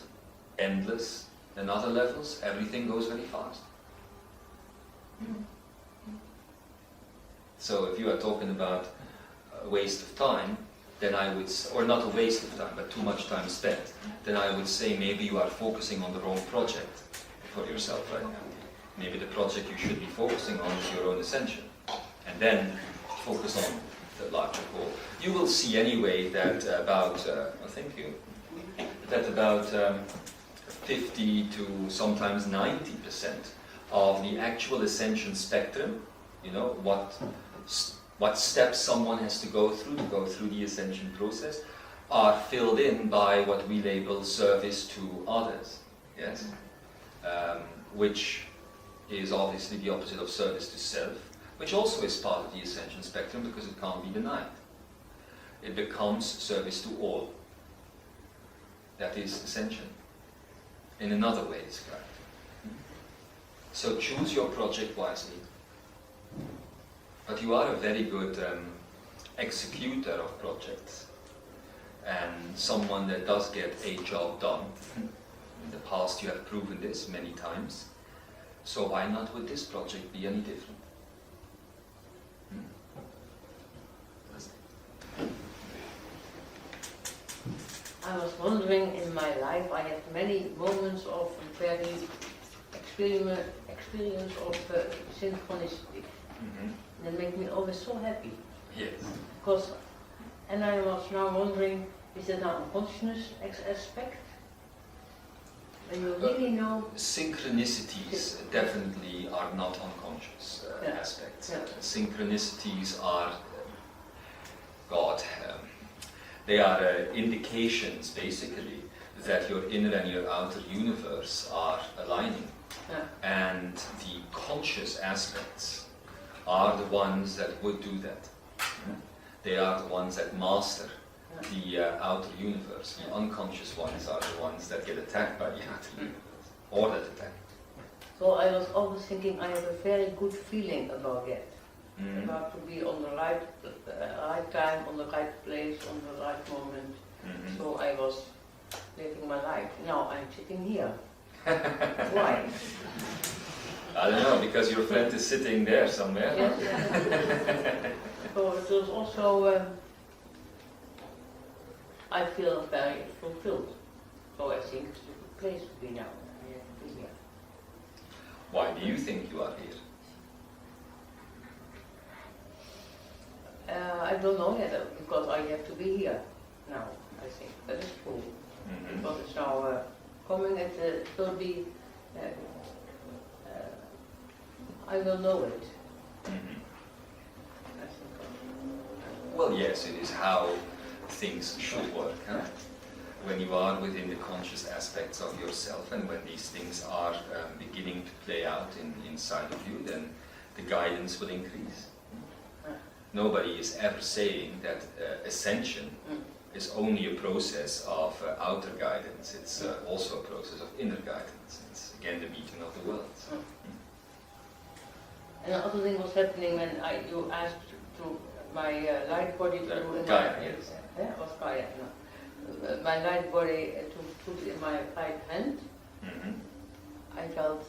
endless, and other levels, everything goes very fast. So if you are talking about a waste of time, then I would, or not a waste of time, but too much time spent, then I would say maybe you are focusing on the wrong project for yourself right now. Maybe the project you should be focusing on is your own ascension, and then focus on the larger goal. You will see anyway that about, thank you, that about 50 to sometimes 90% of the actual ascension spectrum, you know, what steps someone has to go through the ascension process, are filled in by what we label service to others, yes? Which is obviously the opposite of service to self, which also is part of the ascension spectrum because it can't be denied. It becomes service to all. That is ascension, in another way described. So choose your project wisely. But you are a very good executor of projects, and someone that does get a job done. In the past you have proven this many times, so why not would this project be any different? I was wondering, in my life I had many moments of very experience of synchronicity. That make me always so happy. Yes. Because, and I was now wondering, is that now a consciousness aspect? When you really know... Synchronicities definitely are not unconscious aspects. Yeah. Synchronicities are, they are indications basically that your inner and your outer universe are aligning. Yeah. And the conscious aspects are the ones that would do that. They are the ones that master the outer universe. The unconscious ones are the ones that get attacked by the outer universe, or that attack. So I was always thinking I have a very good feeling about that. About to be on the right time, on the right place, on the right moment. So I was living my life. Now I'm sitting here. Why? I don't know, because your friend is sitting there somewhere. Yes. So it was also, I feel very fulfilled. So I think it's a good place to be now. I have to be here. Why do you think you are here? I don't know yet, because I have to be here now, I think. That is true. Because it's now coming, it will be, I will know it. I think. Well, yes, it is how things should work. Huh? When you are within the conscious aspects of yourself, and when these things are beginning to play out inside of you, then the guidance will increase. Nobody is ever saying that ascension is only a process of outer guidance. It's also a process of inner guidance. It's again the meeting of the worlds. And another thing was happening when you asked to my light body to do in Gaia, my, yes. It was Gaia, no. My light body to put in my right hand. I felt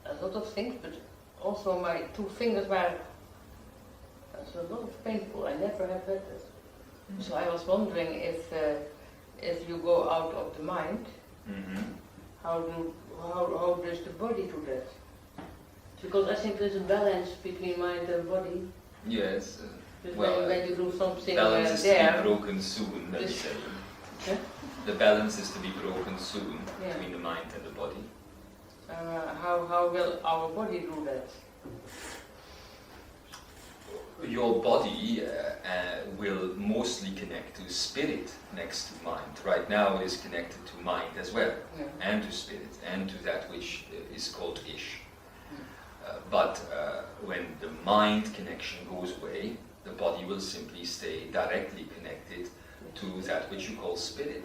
a lot of things, but also my two fingers were a lot of painful. I never have had this. So I was wondering if you go out of the mind, how does the body do that? Because I think there's a balance between mind and body. Yes. Well, when you do something balance is there, to be broken soon, let me say. Yeah? The balance is to be broken soon Yeah. between the mind and the body. How will our body do that? Your body will mostly connect to spirit next to mind. Right now it is connected to mind as well, and to spirit, and to that which is called Ish. But when the mind connection goes away, the body will simply stay directly connected to that which you call spirit.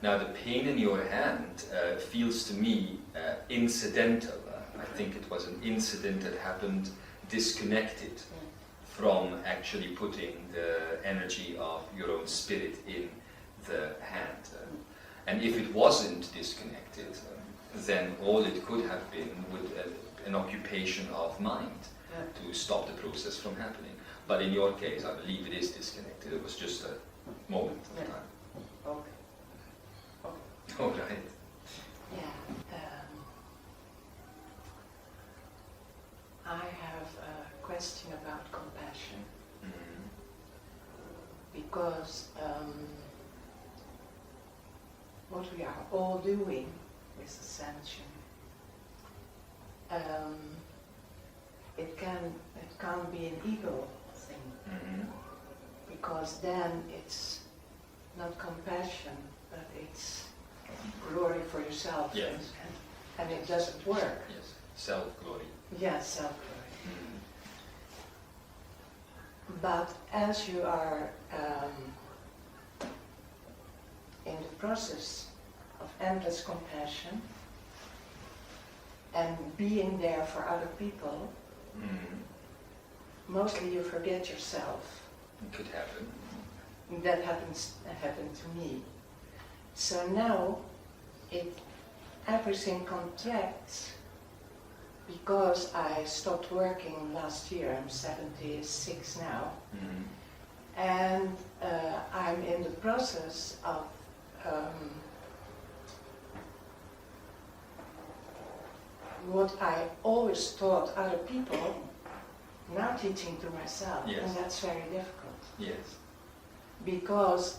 Now the pain in your hand feels to me incidental. I think it was an incident that happened disconnected from actually putting the energy of your own spirit in the hand. And if it wasn't disconnected, then all it could have been would an occupation of mind to stop the process from happening. But in your case, I believe it is disconnected. It was just a moment of time. Okay. All right. Yeah. I have a question about compassion. Mm-hmm. Because what we are all doing with ascension, it can't be an ego thing, Mm-hmm. because then it's not compassion, but it's glory for yourself, Yes. and it doesn't work. Yes. Self-glory. Yeah, self-glory. Mm-hmm. But as you are in the process of endless compassion and being there for other people, Mm-hmm. mostly you forget yourself. It could happen. That happened to me. So now everything contracts because I stopped working last year. I'm 76 now. Mm-hmm. And I'm in the process of what I always taught other people, now teaching to myself. Yes. And that's very difficult. Yes. Because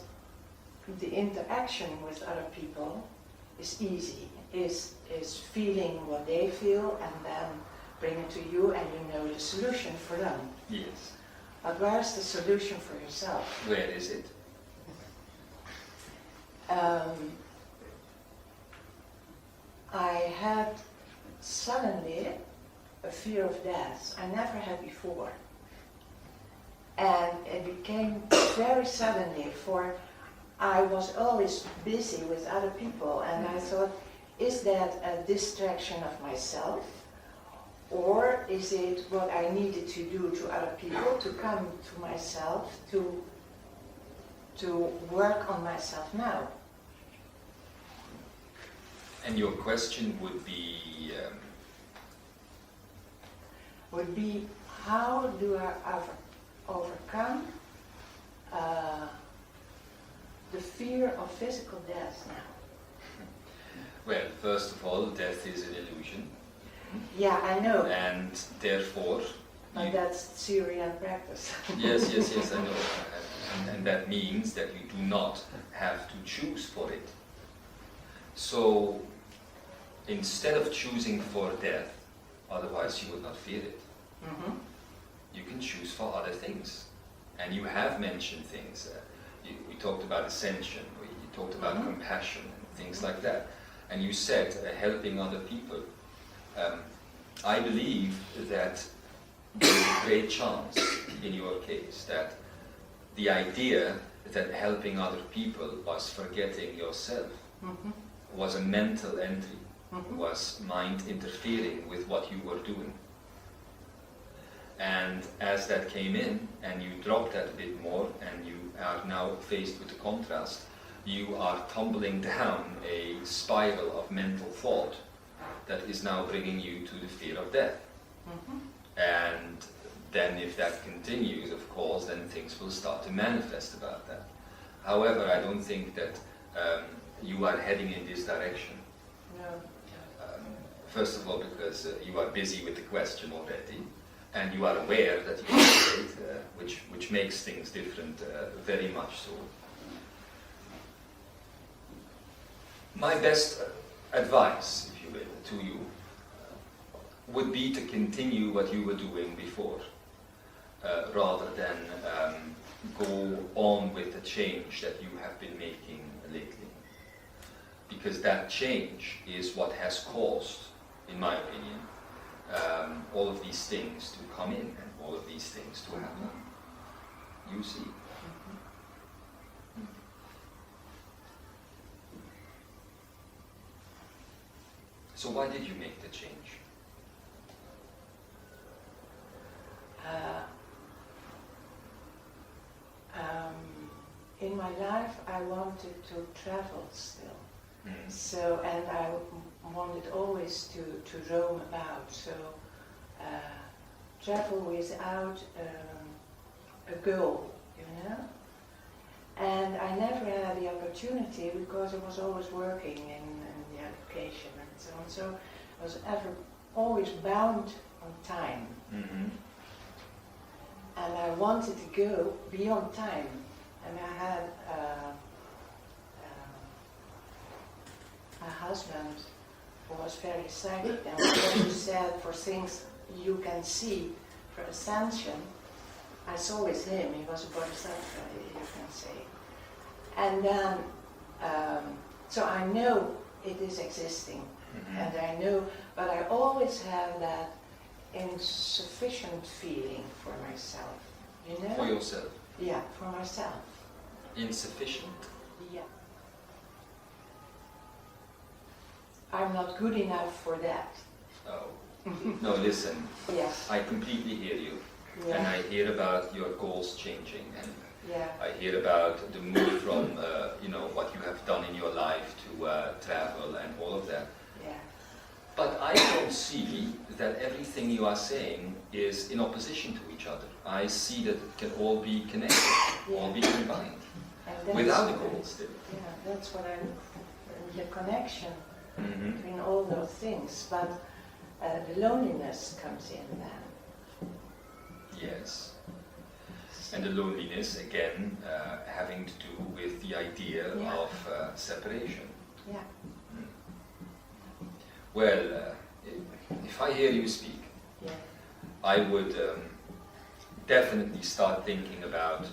the interaction with other people is easy, is feeling what they feel and then bring it to you and you know the solution for them. Yes. But where's the solution for yourself? Where is it? I had suddenly a fear of death I never had before. And it became very suddenly, for I was always busy with other people, and I thought, is that a distraction of myself? Or is it what I needed to do to other people to come to myself, to work on myself now? And your question would be, how do I overcome the fear of physical death now? well, first of all, death is an illusion. Yeah, I know, And therefore, but that's Syrian practice. yes, I know. And that means that you do not have to choose for it. So, instead of choosing for death, otherwise you would not fear it, Mm-hmm. you can choose for other things. And you have mentioned things. We talked about ascension, we talked about Mhm. compassion and things like that. And you said helping other people. I believe that there's a great chance in your case that the idea that helping other people was forgetting yourself, Mm-hmm. was a mental entry, Mm-hmm. was mind interfering with what you were doing. And as that came in and you dropped that a bit more and you are now faced with the contrast, you are tumbling down a spiral of mental thought that is now bringing you to the fear of death. Mm-hmm. And then if that continues, of course, then things will start to manifest about that. However, I don't think that you are heading in this direction. No. First of all, because you are busy with the question already, and you are aware that you are late, which makes things different, very much so. My best advice, if you will, to you would be to continue what you were doing before, rather than go on with the change that you have been making lately. Because that change is what has caused, in my opinion, all of these things to come in and all of these things to happen. You see. So why did you make the change? In my life I wanted to travel still. Mm. So, and I wanted always to roam about. So, travel without a goal, you know. And I never had the opportunity because I was always working in the education and so on. So I was always bound on time. Mm-hmm. And I wanted to go beyond time. And I had a husband who was very psychic and who said for things you can see for ascension. I saw with him, he was a bodhisattva, you can say. And then, so I know it is existing, and I know, but I always have that insufficient feeling for myself, you know? For yourself? Yeah, for myself. Insufficient? Yeah. I'm not good enough for that. Oh. No, listen. Yes. I completely hear you. Yeah. And I hear about your goals changing, and Yeah. I hear about the move from, what you have done in your life to travel and all of that. Yeah. But I don't see that everything you are saying is in opposition to each other. I see that it can all be connected, all be combined, And that's without a what goal I- still. Yeah, that's what I look for, the connection Mm-hmm. between all those things. But the loneliness comes in then. Yes. And the loneliness, again, having to do with the idea Yeah. of separation. Yeah. Well, if I hear you speak, Yeah. I would definitely start thinking about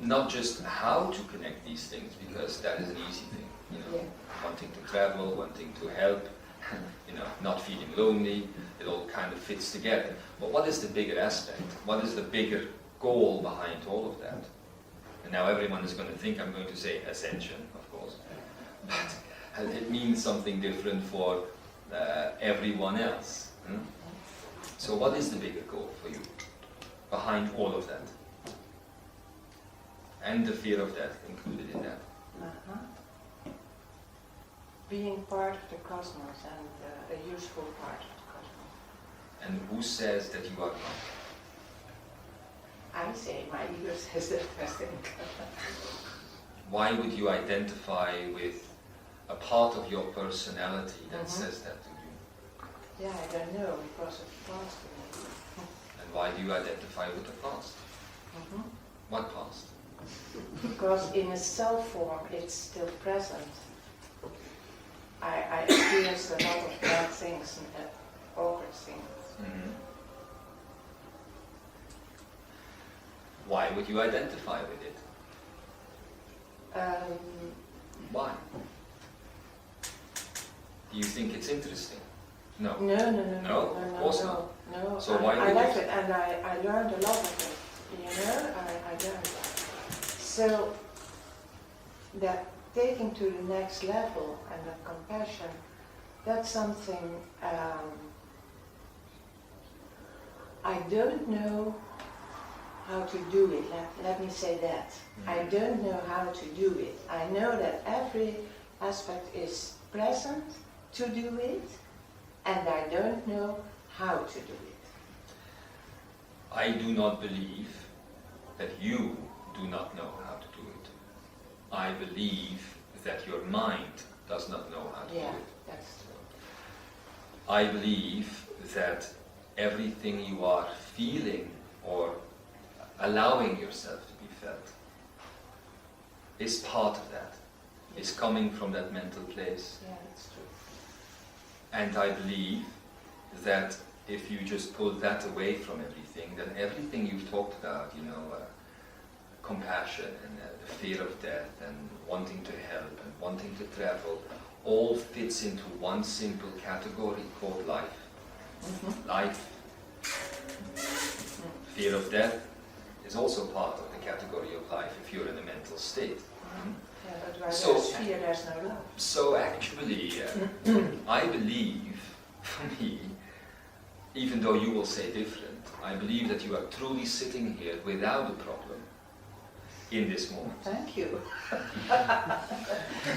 not just how to connect these things, because that is an easy thing, Yeah. wanting to travel, wanting to help, not feeling lonely, it all kind of fits together. But what is the bigger aspect? What is the bigger goal behind all of that? And now everyone is going to think I'm going to say ascension, of course, but it means something different for everyone else. So what is the bigger goal for you behind all of that? And the fear of death included in that. Uh-huh. Being part of the cosmos and a useful part of the cosmos. And who says that you are not? I say my ego says that, I think. Why would you identify with a part of your personality that says that to you? Yeah, I don't know, because of the past maybe. And why do you identify with the past? What past? Because in a self form it's still present. I experienced a lot of bad things and awkward things. Why would you identify with it? Why? Do you think it's interesting? No. No, No, of course not. No, So why I would liked you- it and I learned a lot of it, I learned that. So that taking to the next level and the compassion, that's something I don't know how to do it. Let me say that. I don't know how to do it. I know that every aspect is present to do it, and I don't know how to do it. I do not believe that you do not know how to do it. I believe that your mind does not know how to do Yeah, it. that's true. I believe that everything you are feeling or allowing yourself to be felt is part of that, is coming from that mental place. Yeah, that's true. And I believe that if you just pull that away from everything, then everything you've talked about, compassion and the fear of death and wanting to help and wanting to travel, all fits into one simple category called life. Life. Fear of death is also part of the category of life if you're in a mental state. Yeah, but where So- there's fear, there's no love. So actually, I believe, for me, even though you will say different, I believe that you are truly sitting here without a problem in this moment. Thank you.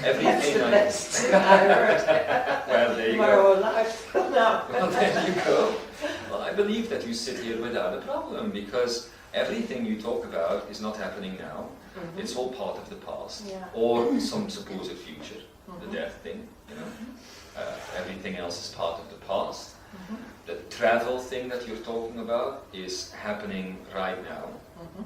Everything That's the best I heard. Well, there you My go. whole life. No. Well, there you go. Well, I believe that you sit here without a problem, because everything you talk about is not happening now. Mhm. It's all part of the past, Yeah. or some supposed future, the Mhm. death thing, you know. Everything else is part of the past. Mhm. The travel thing that you're talking about is happening right now. Mhm.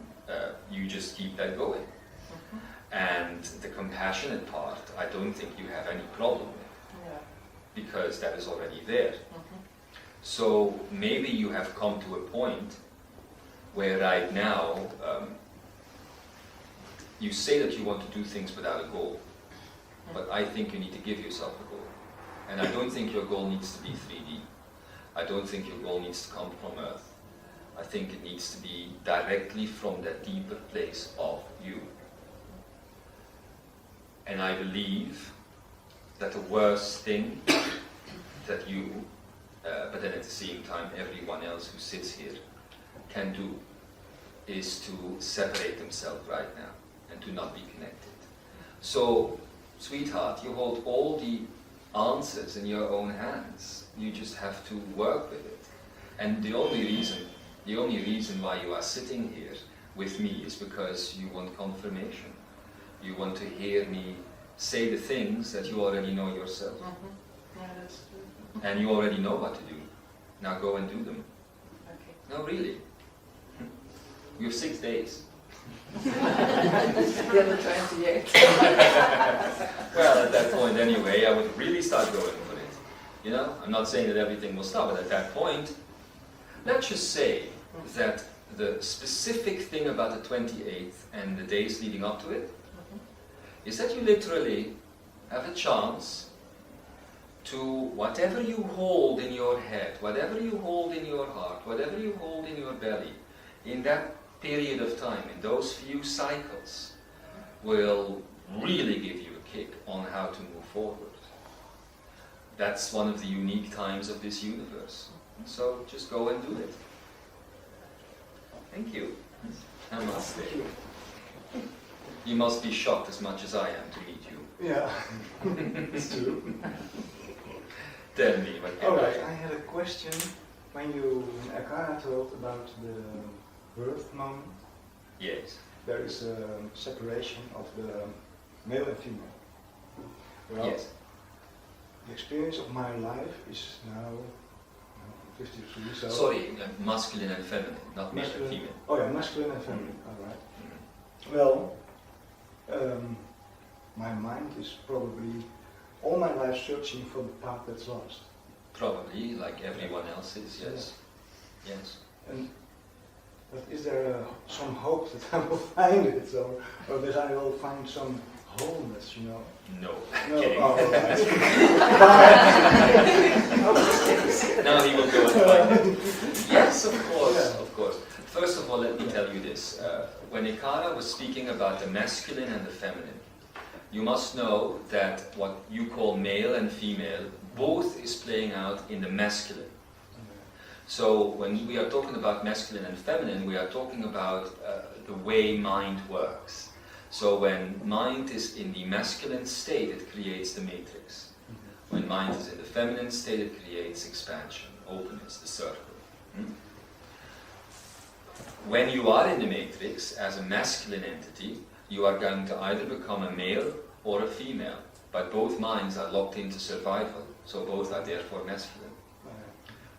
You just keep that going. Mhm. And the compassionate part, I don't think you have any problem with, Yeah. because that is already there. Mhm. So maybe you have come to a point where right now you say that you want to do things without a goal, but I think you need to give yourself a goal. And I don't think your goal needs to be 3D. I don't think your goal needs to come from Earth. I think it needs to be directly from that deeper place of you. And I believe that the worst thing that you, but then at the same time everyone else who sits here can do, is to separate themselves right now and to not be connected. So, sweetheart, you hold all the answers in your own hands. You just have to work with it. And the only reason why you are sitting here with me is because you want confirmation. You want to hear me say the things that you already know yourself. Mhm. Yeah, that's true. And you already know what to do. Now go and do them. Okay. No, really. You have 6 days. The other 28. Well, at that point anyway, I would really start going for it. You know, I'm not saying that everything will stop, but at that point, let's just say that the specific thing about the 28th and the days leading up to it is that you literally have a chance to whatever you hold in your head, whatever you hold in your heart, whatever you hold in your belly, in that period of time, in those few cycles, will really give you a kick on how to move forward. That's one of the unique times of this universe. So just go and do it. Thank you. Namaste. You must be shocked as much as I am to meet you. Yeah, it's true. Tell me what All you right, I had a question. When Akara told about the birth moment, Yes. there is a separation of the male and female. Well, Yes. the experience of my life is now 53, so... Sorry, masculine and feminine, not male and Masculine- female. Oh yeah, masculine and feminine, all right. Mhm. Well, my mind is probably all my life searching for the path that's lost. Probably, like everyone else is, yes. Yes. But is there some hope that I will find it, or that I will find some wholeness, you know? No. No, Kidding. oh, right. Now he will go and find it. Yes, of course, Yeah. of course. First of all, let me tell you this. When Ikara was speaking about the masculine and the feminine, you must know that what you call male and female, both is playing out in the masculine. So when we are talking about masculine and feminine, we are talking about the way mind works. So when mind is in the masculine state, it creates the matrix. When mind is in the feminine state, it creates expansion, openness, the circle. When you are in the matrix, as a masculine entity, you are going to either become a male or a female. But both minds are locked into survival, so both are therefore masculine.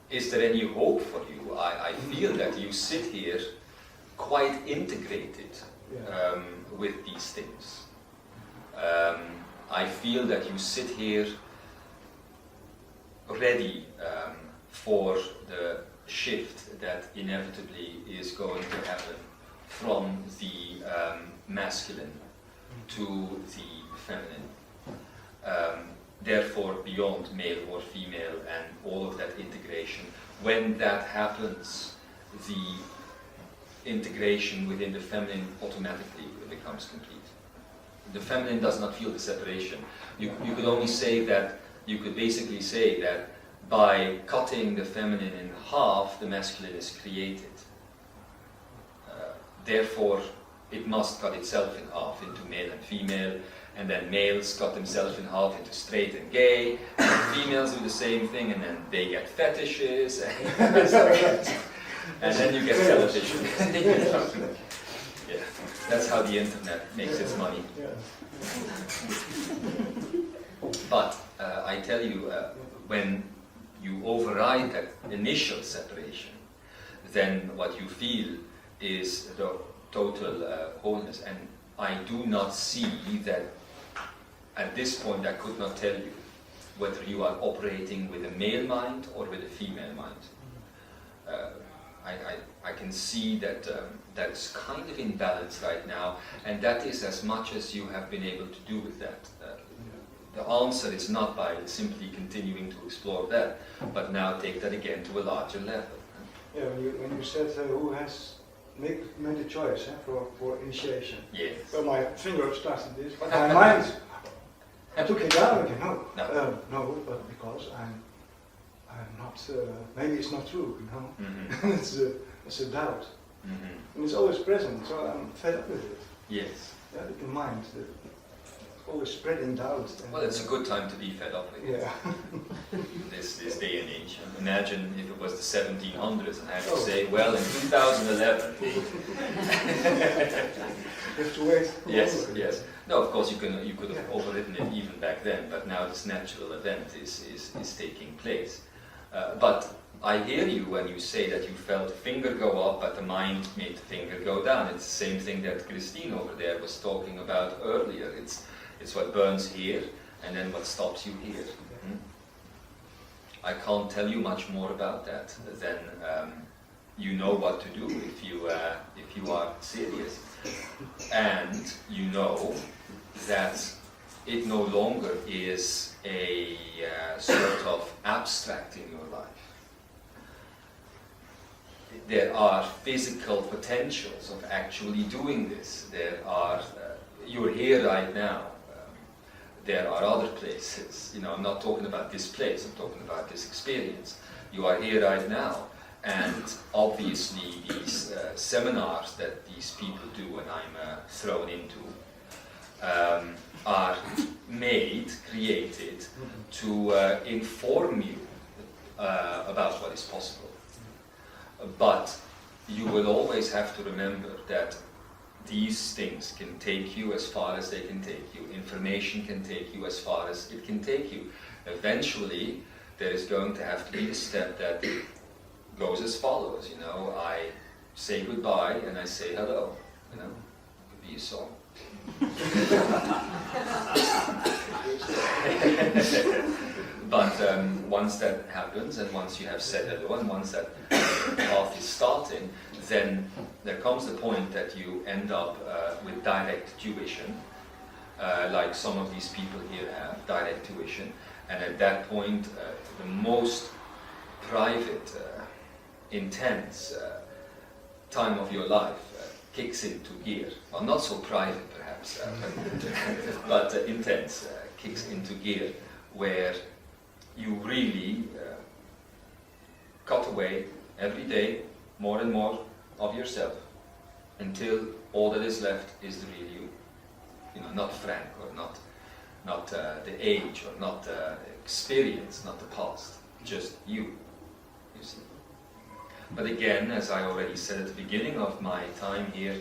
Is there any hope for you? I feel that you sit here quite integrated with these things. I feel that you sit here ready for the shift that inevitably is going to happen from the masculine to the feminine. Therefore, beyond male or female and all of that integration. When that happens, the integration within the feminine automatically becomes complete. The feminine does not feel the separation. You could only say that, you could basically say that by cutting the feminine in half, the masculine is created. Therefore, it must cut itself in half into male and female, and then males cut themselves in half into straight and gay, and females do the same thing, and then they get fetishes, and then you get television. Yeah, that's how the internet makes its money. But I tell you, when you override that initial separation, then what you feel is the total wholeness. And I do not see that, at this point I could not tell you whether you are operating with a male mind or with a female mind. I can see that that is kind of in balance right now, and that is as much as you have been able to do with that. The answer is not by simply continuing to explore that, but now take that again to a larger level. Yeah, when you said who has made a choice for initiation. Yes. Well, my finger started this, but my mind, I took it down again. No, but because I'm not. Maybe it's not true, you know. Mm-hmm. it's a doubt, Mm-hmm. and it's always present. So I'm fed up with it. Yes. Yeah, the mind, always spreading doubt. Well, it's a good time to be fed up with it. Yeah. This day and age. Imagine if it was the 1700s and I had to say, well, in 2011. You have to wait. Yes, yes. No, of course you could have overwritten it even back then, but now this natural event is taking place. But I hear you when you say that you felt the finger go up, but the mind made the finger go down. It's the same thing that Christine over there was talking about earlier. It's what burns here, and then what stops you here. I can't tell you much more about that than you know what to do if you are serious, and you know that it no longer is a sort of abstract in your life. There are physical potentials of actually doing this. There are, you're here right now. There are other places. You know, I'm not talking about this place, I'm talking about this experience. You are here right now, and obviously these seminars that these people do and I'm thrown into are created to inform you about what is possible. But you will always have to remember that these things can take you as far as they can take you. Information can take you as far as it can take you. Eventually, there is going to have to be a step that goes as follows. You know, I say goodbye and I say hello. You know, it could be a song. But once that happens, and once you have said hello, and once that path is starting, then there comes the point that you end up with direct tuition, like some of these people here have, direct tuition. And at that point, the most private, intense time of your life kicks into gear. Well, not so private perhaps, but intense kicks into gear, where you really cut away every day more and more of yourself until all that is left is the real you. You know, not Frank, or not the age, or not the experience, not the past, just you see. But again, as I already said at the beginning of my time here,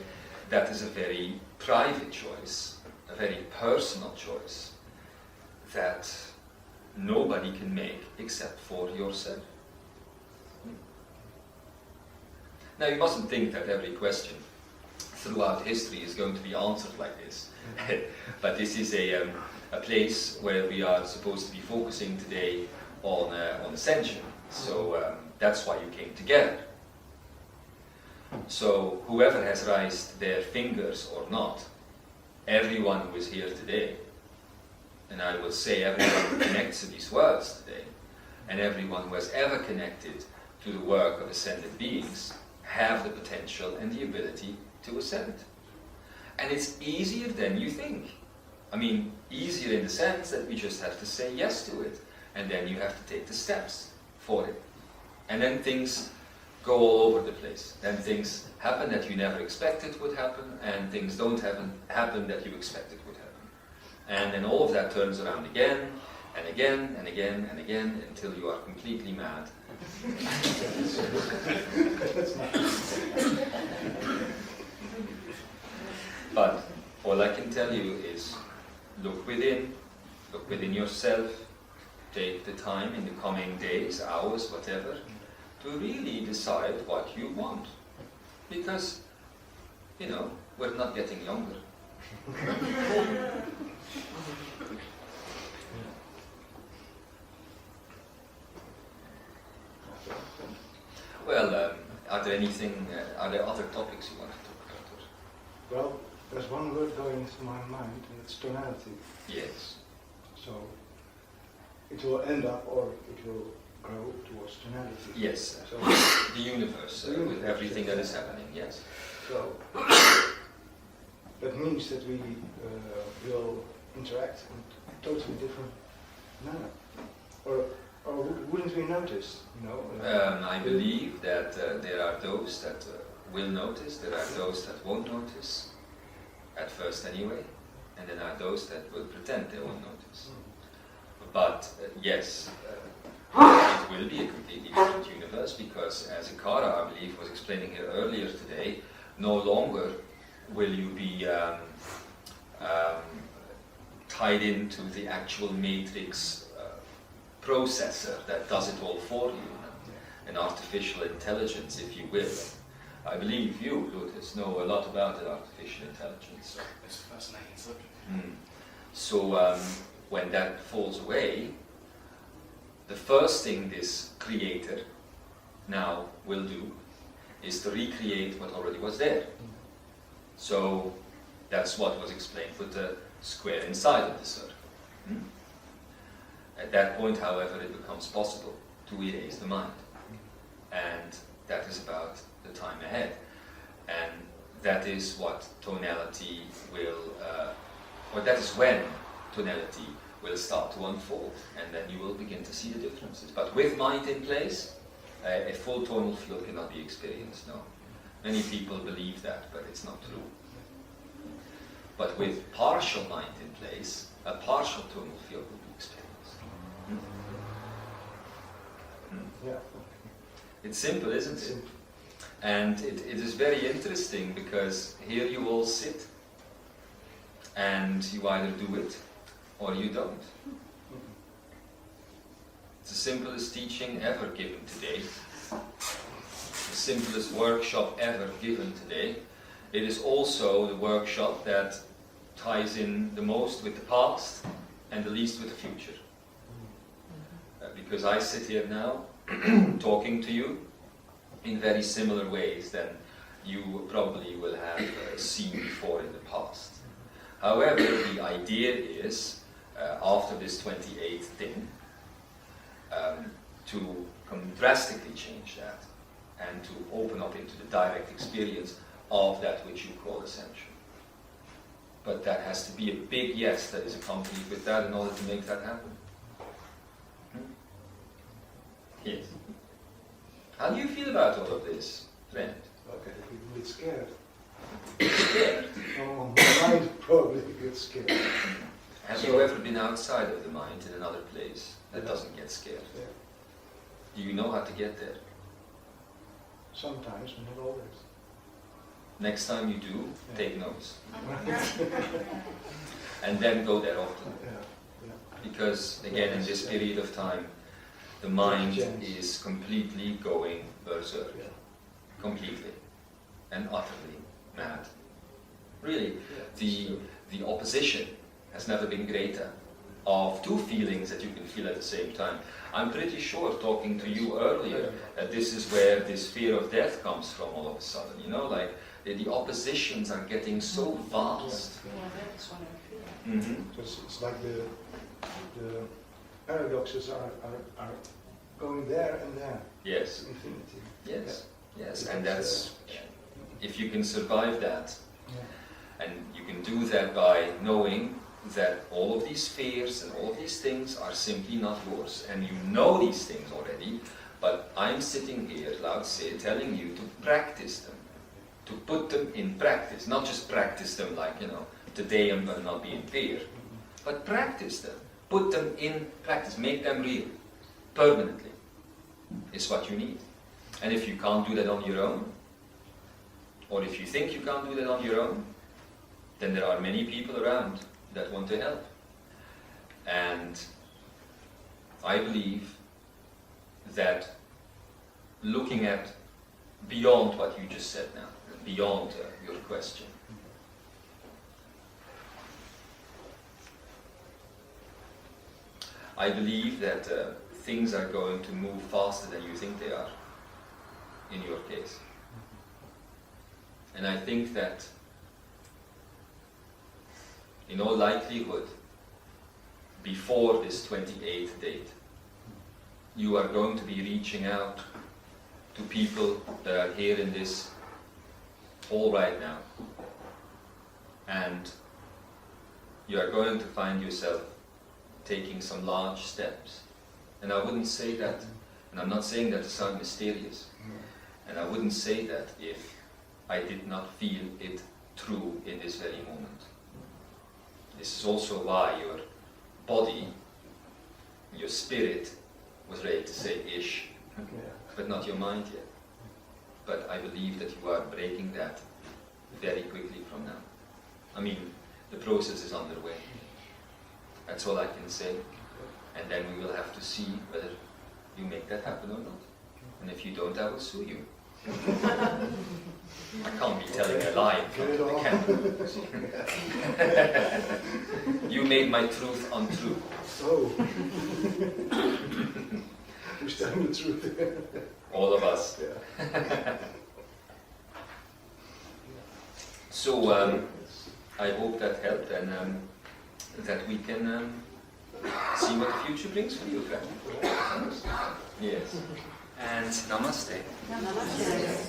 that is a very private choice, a very personal choice that nobody can make except for yourself. Now, you mustn't think that every question throughout history is going to be answered like this. But this is a place where we are supposed to be focusing today on ascension. So that's why you came together. So whoever has raised their fingers or not, everyone who is here today, and I will say everyone who connects to these words today, and everyone who has ever connected to the work of ascended beings, have the potential and the ability to ascend. And it's easier than you think. I mean, easier in the sense that we just have to say yes to it, and then you have to take the steps for it. And then things go all over the place. Then things happen that you never expected would happen, and things don't happen that you expected would happen. And then all of that turns around again, and again, and again, and again, until you are completely mad. But all I can tell you is look within yourself, take the time in the coming days, hours, whatever, to really decide what you want. Because, you know, we're not getting younger. Well, are there other topics you want to talk about? Well, there's one word going through my mind, and it's tonality. Yes. So it will end up, or it will grow towards tonality. Yes. So The universe, with everything that is happening, yes. So that means that we will interact in a totally different manner. Or wouldn't we notice, you know? I believe that there are those that will notice, there are those that won't notice, at first anyway, and then are those that will pretend they won't notice. But yes, it will be a completely different universe, because as Ikara, I believe, was explaining here earlier today, no longer will you be tied into the actual matrix processor that does it all for you, an artificial intelligence, if you will. I believe you, Lucas, know a lot about the artificial intelligence. It's a fascinating subject. So when that falls away, the first thing this creator now will do is to recreate what already was there. So that's what was explained with the square inside of the circle. At that point, however, it becomes possible to erase the mind. And that is about the time ahead. And that is what tonality will, or that is when tonality will start to unfold. And then you will begin to see the differences. But with mind in place, a full tonal field cannot be experienced, no. Many people believe that, but it's not true. But with partial mind in place, a partial tonal field will be experienced. Yeah. It's simple, isn't it? And it is very interesting, because here you all sit and you either do it or you don't. It's the simplest teaching ever given today, the simplest workshop ever given today. It is also the workshop that ties in the most with the past and the least with the future. Because I sit here now talking to you in very similar ways than you probably will have seen before in the past. However, the idea is, after this 28th thing, to drastically change that and to open up into the direct experience of that which you call ascension. But that has to be a big yes that is accompanied with that in order to make that happen. Yes. How do you feel about all of this, friend? Okay, a bit scared. Scared? Oh, my mind probably gets scared. Have you ever been outside of the mind in another place that Yeah. doesn't get scared? Yeah. Do you know how to get there? Sometimes, but not always. Next time you do, Yeah. take notes. And then go there often. Yeah. Because, again, in this period of time, the mind is completely going berserk. Yeah. Completely. And utterly mad. Really, Yeah. the opposition has never been greater of two feelings that you can feel at the same time. I'm pretty sure, talking to you earlier, that this is where this fear of death comes from all of a sudden. You know, like the oppositions are getting so vast. Yeah, that's what I feel. It's like the paradoxes are going there and there. Yes. To infinity. Yes. Yes. Because, And that's, if you can survive that, Yeah. and you can do that by knowing that all of these fears and all of these things are simply not yours, and you know these things already, But I'm sitting here, Lao Tse, telling you to practice them, to put them in practice, not just practice them like, today I'm going to not be in fear, but practice them, put them in practice, make them real, permanently, is what you need. And if you can't do that on your own, or if you think you can't do that on your own, then there are many people around that want to help. And I believe that looking at beyond what you just said now, beyond your question, I believe that things are going to move faster than you think they are, in your case. And I think that, in all likelihood, before this 28th date, you are going to be reaching out to people that are here in this hall right now. And you are going to find yourself taking some large steps. And I wouldn't say that, and I'm not saying that to sound mysterious, and I wouldn't say that if I did not feel it true in this very moment. This is also why your body, your spirit, was ready to say ish, but not your mind yet. But I believe that you are breaking that very quickly from now. I mean, the process is underway. That's all I can say. And then we will have to see whether you make that happen or not. And if you don't, I will sue you. I can't be telling a lie in front of the camera. You made my truth untrue. Oh. Who's telling the truth? All of us. Yeah. So I hope that helped, and that we can see what the future brings for you, friend. Yes. And namaste. Namaste.